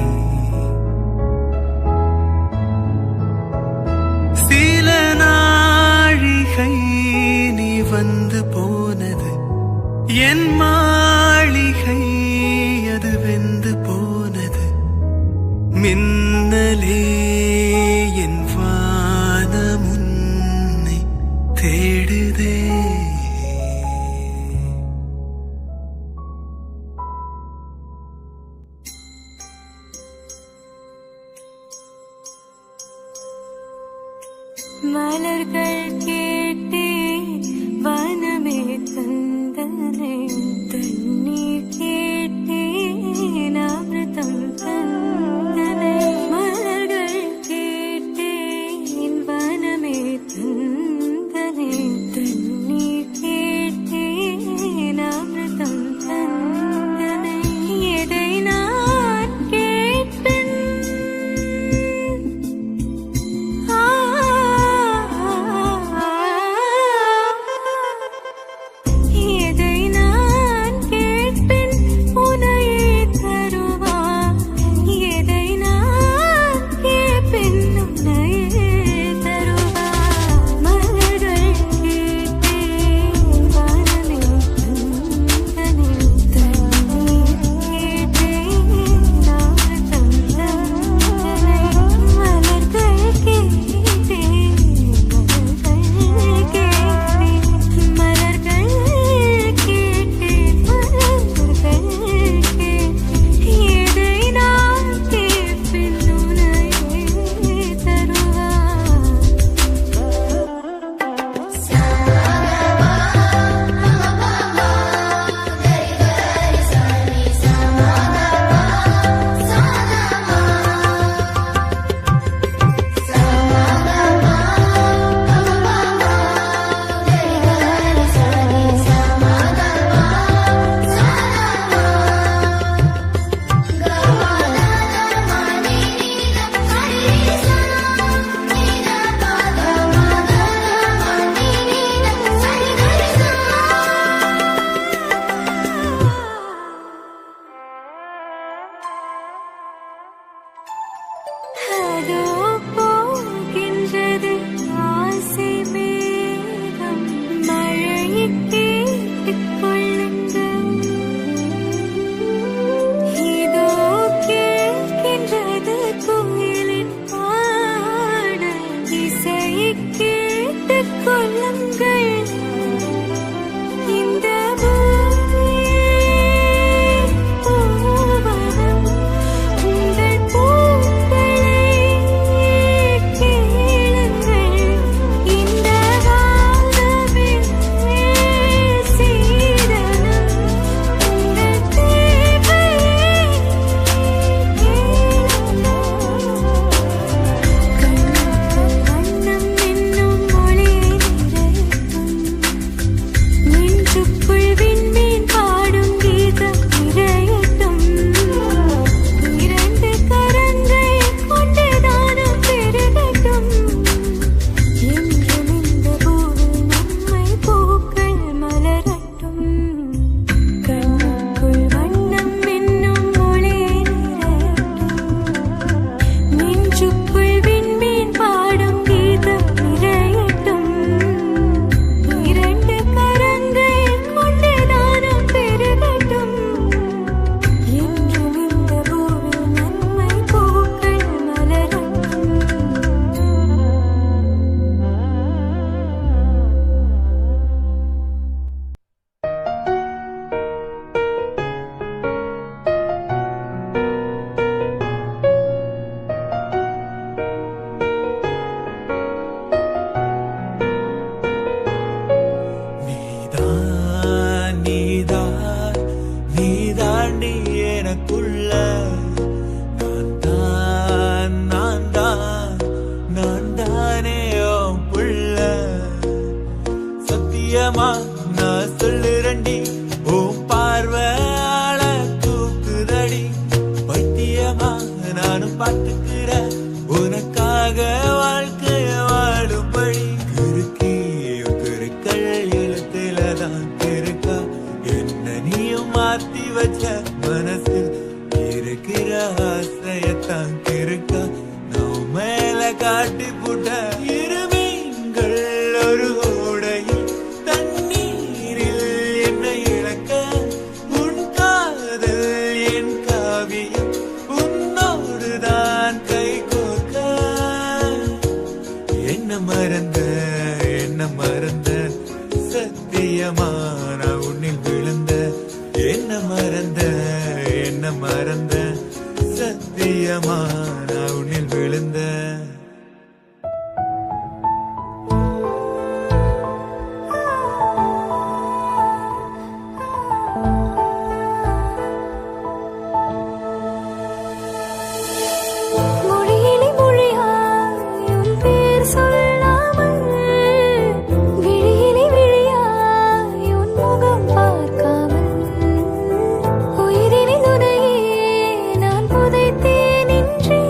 சில நாழிகை நீ வந்து போனது என் மாளிகை, அது வெந்து போனது. மின்னலே என் வானம் உன்னை தேடுதே. மலர்கள் கேட்டே வனமே தந்தனை, தண்ணீர் கேட்டே அமிர்தம் தந்தனை. மலர்கள் கேட்டே வனமே தந்தனை, தண்ணீர் கேட்டே அமிர்தம் தந்தனை. எதை நான் கேட்பேன் எதை நான் கேட்பேன் நியாயமா நானும் பார்த்துக்கிறேன் உனக்காக வாழ்க்கைய வாழும்படி கிறுக்கி கிறுக்கள் எழுத்துலதான் இருக்கா என்ன நீயும் மாத்தி வச்ச மனசில் இருக்கிற ஆசையத்தான் இருக்கா நான் மேல காட்டி புட்ட இருமீன்கள் ஒரு ஓடையில் தண்ணீரில் என்னை இழக்க உன் காதல் என் காவியம் உன்னோடுதான் கை கோர்க்க என்ன மறந்த சத்தியமா நான் உன்னில் விழுந்த என்ன மறந்த சத்தியமா நான் உன்னில் விழுந்த மொழியிலே மொழியாய் உன் பேர் சொல்லாமல் விழியிலே விழியாய் உன் முகம் பார்க்காமல் உயிரினில் உனையே நான் புதைத்தேன் என்றே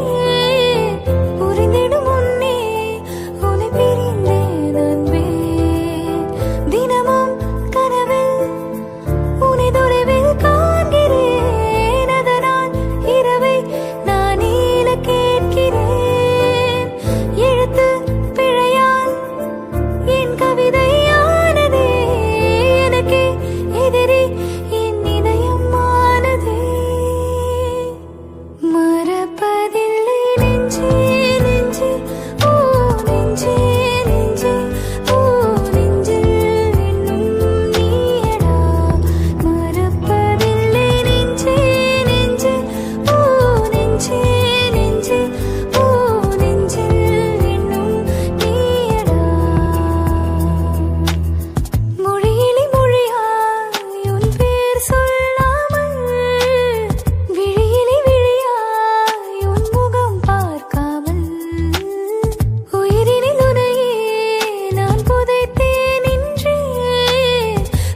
புரிந்திடும் முன்னே உன்னை பிரிந்தேன் அன்பே தினமும் கனவில் உன்னை தொலைவில் காண்கிறேன் அதனால் இரவை நான் நீல கேட்கிறேன் எழுத்து பிழையால் என் கவிதையானதே எனக்கே எதிரி என் இதயமானதே மறப்பதில்லை நெஞ்சே நெஞ்சே ஓ நெஞ்சே நெஞ்சே ஓ நெஞ்சில் என்னும் நீயடா மறப்பதில்லை நெஞ்சே நெஞ்சே ஓ நெஞ்சே நெஞ்சே ஓ நெஞ்சில் என்னும் நீயடா மொழியிலே மொழியாய் உன் பேர் சொல்லாமல் விழியிலே விழியாய் உன் முகம் பார்க்காமல் உயிரினில் உனையே நான் புதைத்தேன் என்றே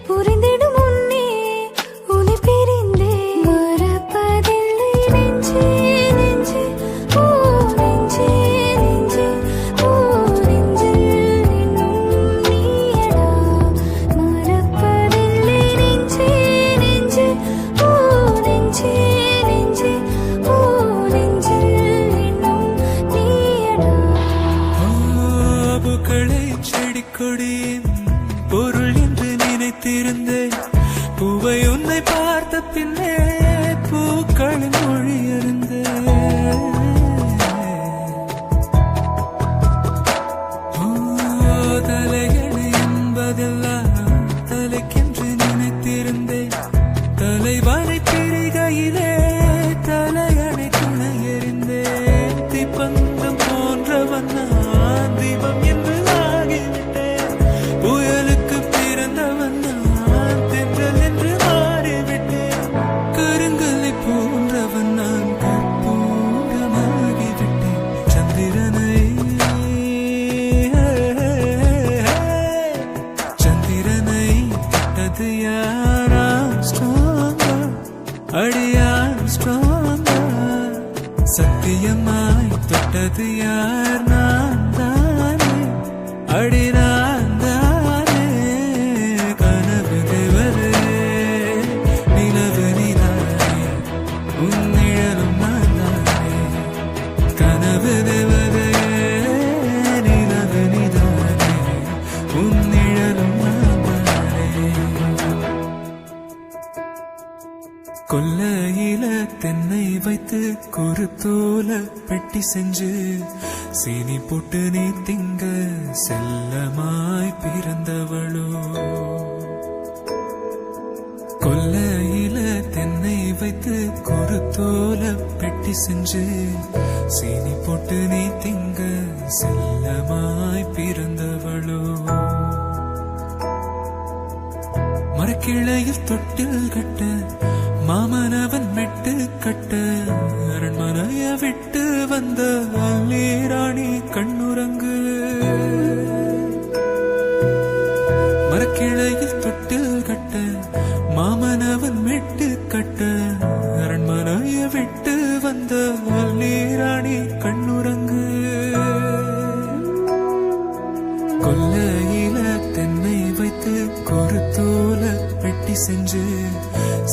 புரிந்திடும் முன்னே உன்னை பிரிந்தேன் மறப்பதில்லை நெஞ்சே நெஞ்சே ஓ நெஞ்சே நெஞ்சே ஓ நெஞ்சில் என்னும் நீயடா மறப்பதில்லை நெஞ்சே நெஞ்சே ஓ நெஞ்சே நெஞ்சே ஓ நெஞ்சில் என்னும் நீயடா பூக்களை செடி கொடியின் பொருள் என்று நினைத்திருந்தேன் பூவை உன்னை பார்த்த பின்னே பூக்களின் மொழி அறிந்தேன் தலையணை என்பதெல்லாம் தலைக்கென்று நினைத்திருந்தேன் தலைவனை பிரிகையிலே தலையணை துணை எறிந்தேன் தீப்பந்தம் போன்றவன் நான் தீபம் என்று ஆகிவிட்டேன் புயலுக்கு பிறந்தவன் நான் தென்றல் என்று மாறிவிட்டேன் கருங்கல்லை போன்றவன் நான் கற்பூரமாகிவிட்டேன் சந்திரனை தொட்டது யாரா ஸ்ட்ராங்கா அடியார் ஸ்ட்ராங்கா சத்தியமாய் தொட்டது யார் நான் தானே அடி நான் தானே கனவு தேவரே நிலவு நீதானே உன் நிழலும் நான் தானே கனவு தேவரே நிலவு நீதானே உன் நிழலும் நான் தானே கொல்லையில தென்னை வைத்து குறுத்தோல பெட்டி செஞ்சு சீனி போட்டு நீ திங்க செல்லமாய் பிறந்தவளோ கொல்லையில தென்னை வைத்து குறுத்தோல பெட்டி செஞ்சு சீனி போட்டு நீ திங்க செல்லமாய் பிறந்தவளோ மரக்கிளையில் தொட்டில் கட்ட மாமனவன் மெட்டு கட்ட அரண்மனைய விட்டு வந்த அல்லீராணி கண்ணுறங்கு மரக்கிளையில் தொட்டில் கட்ட மாமனவன் மெட்டு கட்ட அரண்மனைய விட்டு வந்த வந்த அல்லீராணி கண்ணுறங்கு. கொல்லையில தென்னை வைத்து கொருத்தோல வெட்டி செஞ்சு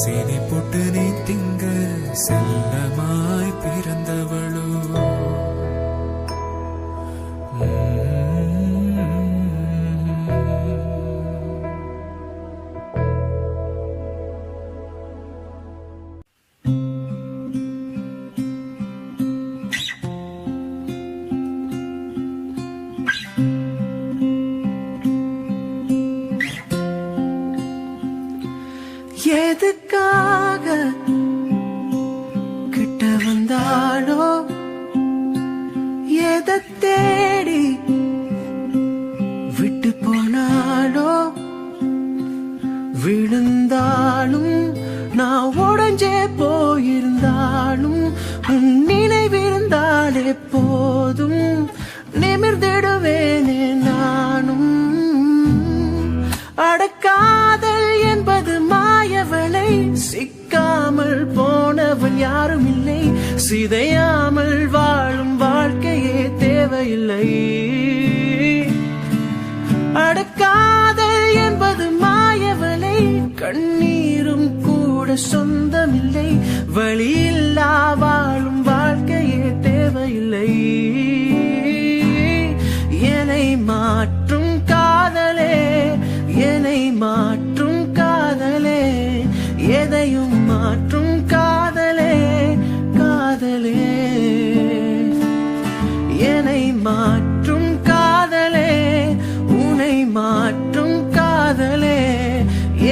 சீனி போட்டு நீ திங்க செல்லமாய் பிறந்தவளோ. எதுக்காக கிட்ட வந்தாளோ, எதை தேடி விட்டு போனாளோ, விழுந்தாலும் நான் உடஞ்சே போயிருந்தாலும் உன் நினைவிருந்தாலே போதும் நிமிர்ந்திடுவேனே நானும். அடக்காதல் என்பது மாயவளை, சிக்காமல் போனவன் யாரும் இல்லை, சிதையாமல் வாழும் வாழ்க்கையே தேவையில்லை. அடக்காதல் என்பது மாயவளை, கண்ணீரும் கூட சொந்தமில்லை, வழியில்லா வாழும் வாழ்க்கையே தேவையில்லை. என்னை மாற்றும் காதலே, என்னை மாற்றும் காதலே, எதையும் மாற்றும் காதலே, காதலே. என்னை மாற்றும் காதலே, உன்னை மாற்றும் காதலே,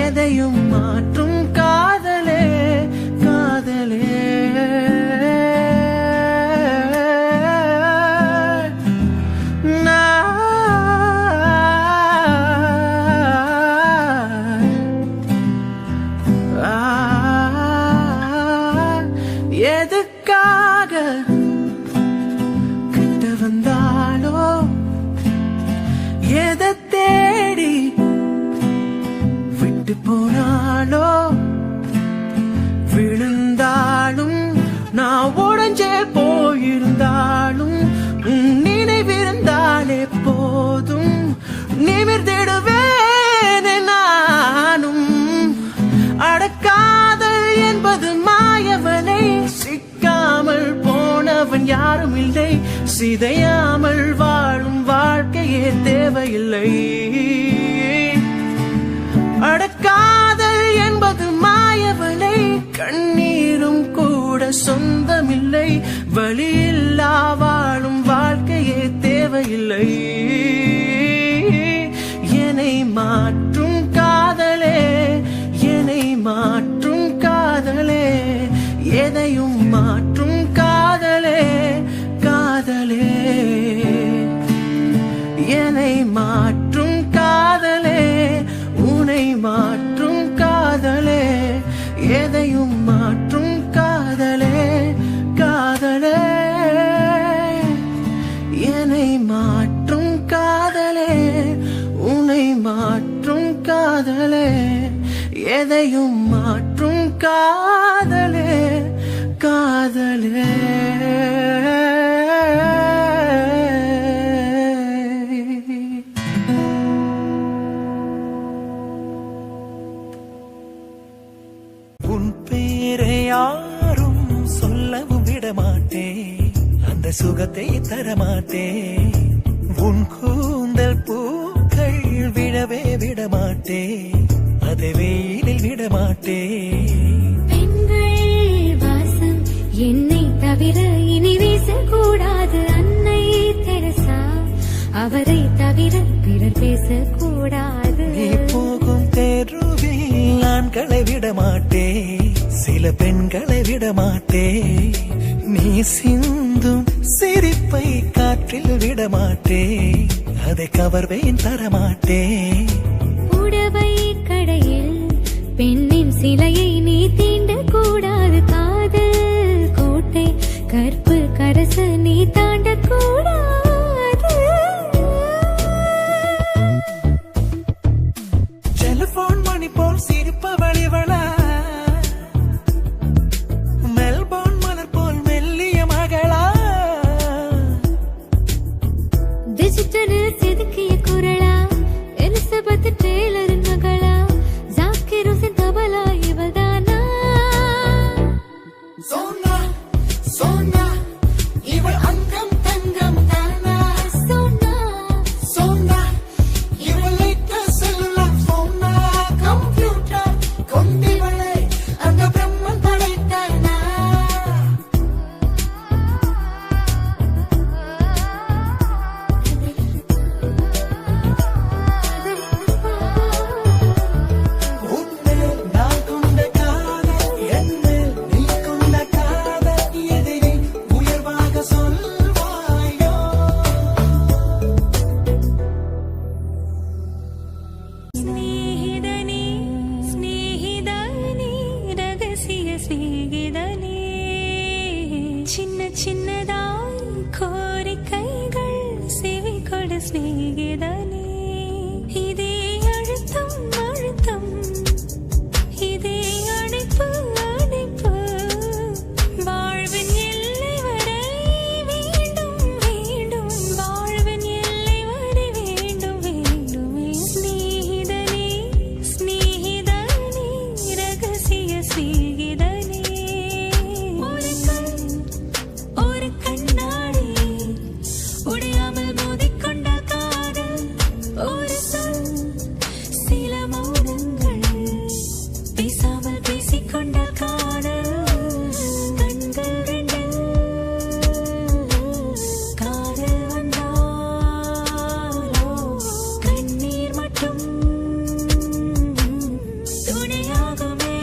எதையும் மாற்றும் காதலே, காதலே. எதுக்காக கிட்ட வந்தாளோ, எதை தேடி விட்டு போனாளோ, விழுந்தாலும் நான் உடஞ்சே போயிருந்தாலும் உன் நினைவிருந்தாலே போதும் நிமிர்ந்திடுவேனே நானும். அடக்காதல் என்பது மாயவனை, சிக்காமல் போனவன் யாரும் இல்லை, சிதையாமல் வாழும் வாழ்க்கையே தேவையில்லை. அடக்காதல் என்பது மாயவனை, கண்ணீரும் கூட சொந்தமில்லை, வழியில்லா வாழும் வாழ்க்கையே தேவையில்லை. என்னை மாற்றும் காதலே, என்னை மாற்றும் காதலே, எதையும் மாற்றும் காதலே, காதலே. என்னை மாற்றும் காதலே, உன்னை மாற்றும் காதலே, எதையும் மாற்றும் காதலே, காதலே. என்னை மாற்றும் காதலே, உன்னை மாற்றும் காதலே, எதையும் மாற்றும் காதலே, காதலே. உன் பேரை யாரும் சொல்லவும் விடமாட்டேன், அந்த சுகத்தை தரமாட்டேன். உன் கூந்தல் பூக்கள் விழவே விடமாட்டேன், அதை வெயிலில் விடமாட்டேன். பெண்கள் வாசம் என்னை தவிர இனி வீசக்கூடாது. அன்னை தெரசா, அவரை தவிர பிறர் பேசக்கூடாது. நீ போகும் தெருவில் ஆண்களை விடமாட்டேன், சில பெண்களை விடமாட்டேன். நீ சிந்தும் சிரிப்பை காற்றில் விடமாட்டேன், அதை கவர்வேன் தரமாட்டேன். புடவை கடையில் பெண்ணின் சிலையை நீ தீண்டக் கூடாது. காதல் கோட்டை கற்பு கரசு நீ தாண்டக் கூடாது. டெலிபோன் மணி போல் சிரிப்பவளிவளா, மெல்போர்ன் மலர் போல் மெல்லி சின்னதாய் கோரிக்கைகள் செவி கொடு சிநேகிதனே. இதே அழுத்தம் அழுத்தம், இதே அணைப்பு அணைப்பு, வாழ்வின் எல்லை வரை வேண்டும் வேண்டும், வாழ்வின் எல்லை வரை வேண்டும் வேண்டுமே. ஸ்நேகிதனே ஸ்நேகிதனே, ரகசிய சிநேகிதனே. ஒரு கண்ணாடி உடையாமல் மோதிக்கொண்ட காதல், ஒரு சொல் சில மௌனங்கள் பேசாமல் பேசிக்கொண்ட காதல். கண்கள் ரெண்டு காதல் வந்தாலோ கண்ணீர் மட்டும் துணையாகுமே.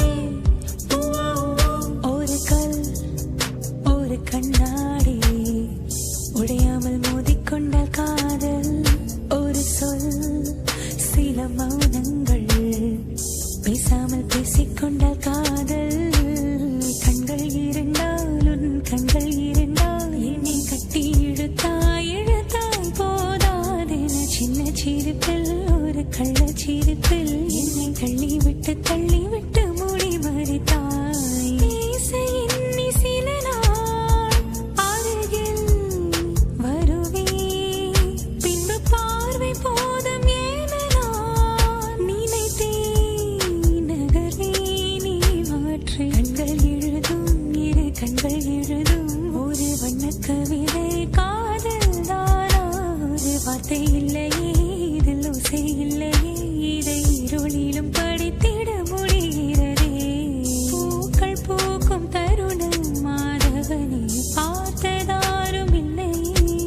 ஒரு கல் ஒரு கண்ணாடி உடையாமல் மோதிக்கொண்டால் காதல், ஒரு சொல் சில மௌனங்கள் பேசாமல் பேசிக்கொண்டால் காதல். கண்கள் இருந்தால் உன் கண்கள் இருந்தால் என்னை கட்டி இழுத்தாய் இழுத்தாய் போதாதென. சின்ன சிரிப்பில் ஒரு கள்ள சிரிப்பில் என்னை தள்ளிவிட்டு தள்ளிவிட்டு மூடி மறித்தாய். இசையின்னி சில நாள் அருகில் வருவேன், பின்பு பார்வை போதும் என நான் நினைத்தேன். நகர்வேன் நீ மாற்றி கண்கள் எழுதும் இரு கண்கள் எழுதும் ஒரு வண்ணக் கவிதை. காதல் தானா ஒரு வார்த்தை இல்லையே, இதில் ஓசை இல்லையே, இதை இருளிலும் படித்திட முடிகிறதே. பூக்கள் பூக்கும் தருணம் மாதவனே பார்த்ததாரும் இல்லையே,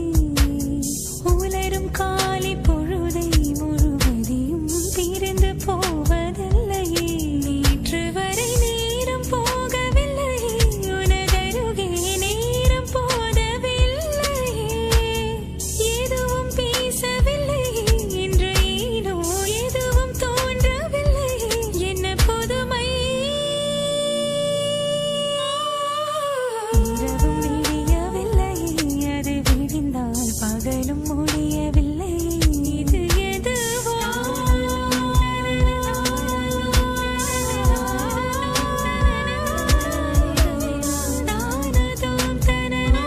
உலரும் காலை பொழுதை முழுவதையும் பிரிந்து போவதில்லையே. நேற்று வரை நேரம் போகவில்லையே, உனதருகே நேரம் போதவில்லையே. எதுவும் பேசவில்லையே, இன்று ஏனோ எதுவும் தோன்றவில்லையே. என்ன புதுமை, இரவும் விடியவில்லையே, அது விடிந்தால் பகலும் முடியவில்லை. இது எதுவோ தானதோம் தனனா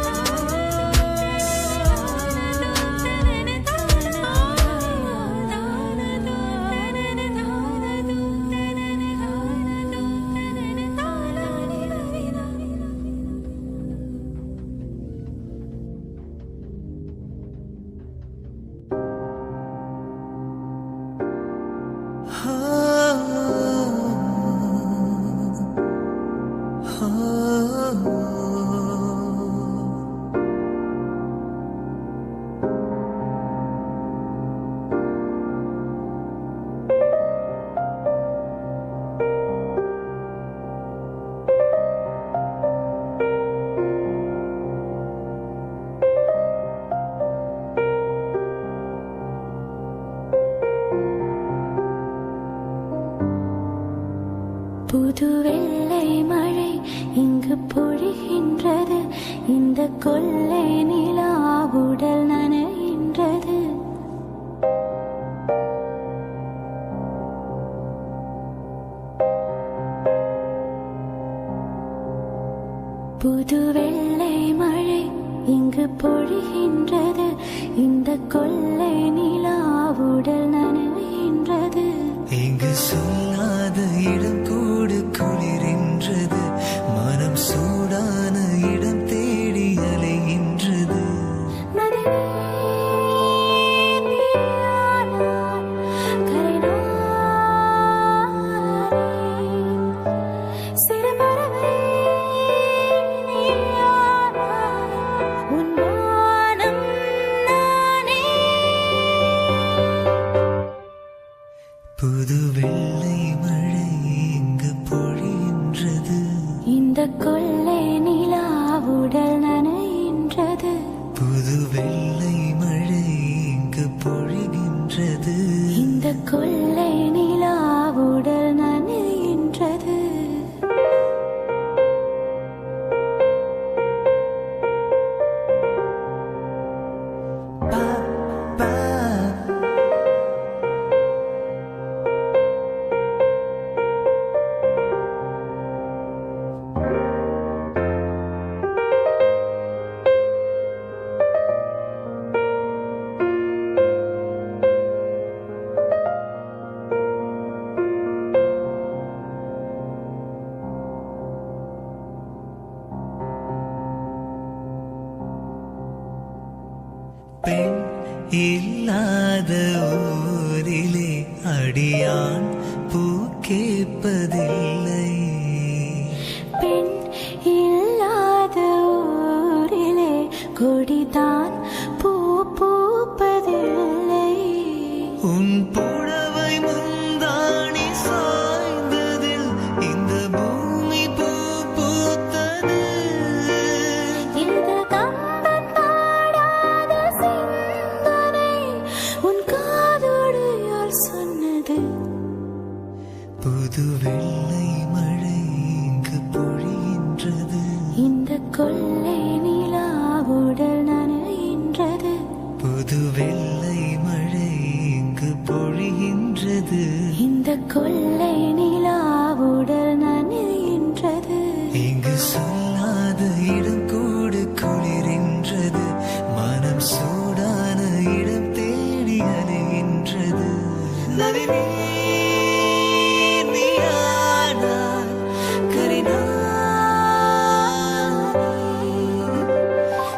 புது வெள்ளை மழை இங்கு பொழிகின்றது, இந்த கொள்ளை நிலா உடல் நனைகின்றது. புது வெள்ளை மழை இங்கு பொழிகின்றது, இந்த கொள்ளை நிலா உடல் நனைகின்றது. இங்கு சொல்லாத இடம் கூடு குளிரின்றது, மனம் சூடான இடம் தேடி அலைகின்றது. உன் வானம் பெண் இல்லாத ஊரிலே அடியான் பூ கேட்பதில்லை. பெண் இல்லாத ஊரிலே கொடிதான் பூ பூப்பதில்லை. உன் புடவை முந்தாணி சாய்ந்ததில் இந்த பூமி பூ பூத்தது. இந்த கம்பன் பாடாத சிந்தனை உன் காதோடு யார் சொன்னது? புது வெள்ளை மழை இங்கு பொழிகின்றது. இந்த கொள்ளை நிலாவுடல் நனைகின்றது. புது வெள்ளை மழை இங்கு பொழிகின்றது. இந்த கொள்ளை நிலாவுடல் நனைகின்றது. இங்கு சொல்லாத இடம் கூட குளிரின்றது. மனம் சூடான இடம் தேடி அலைகின்றது. நளினி நீயானாய் கரினாய்.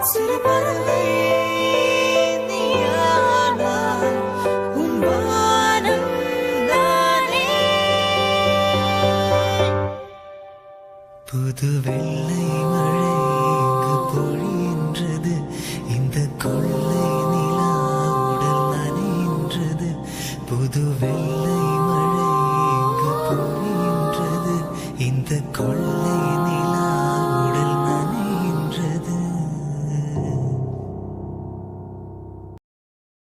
சிறு பறவை நீயானாய் உன் வானம் நானே. புது வெள்ளை மழை இங்கு பொழிகின்றது. இந்த கொள்ளை நிலா உடல் நனைகின்றது. புது வெள்ளை மழை இங்கு பொழிகின்றது. இந்த கொள்ளை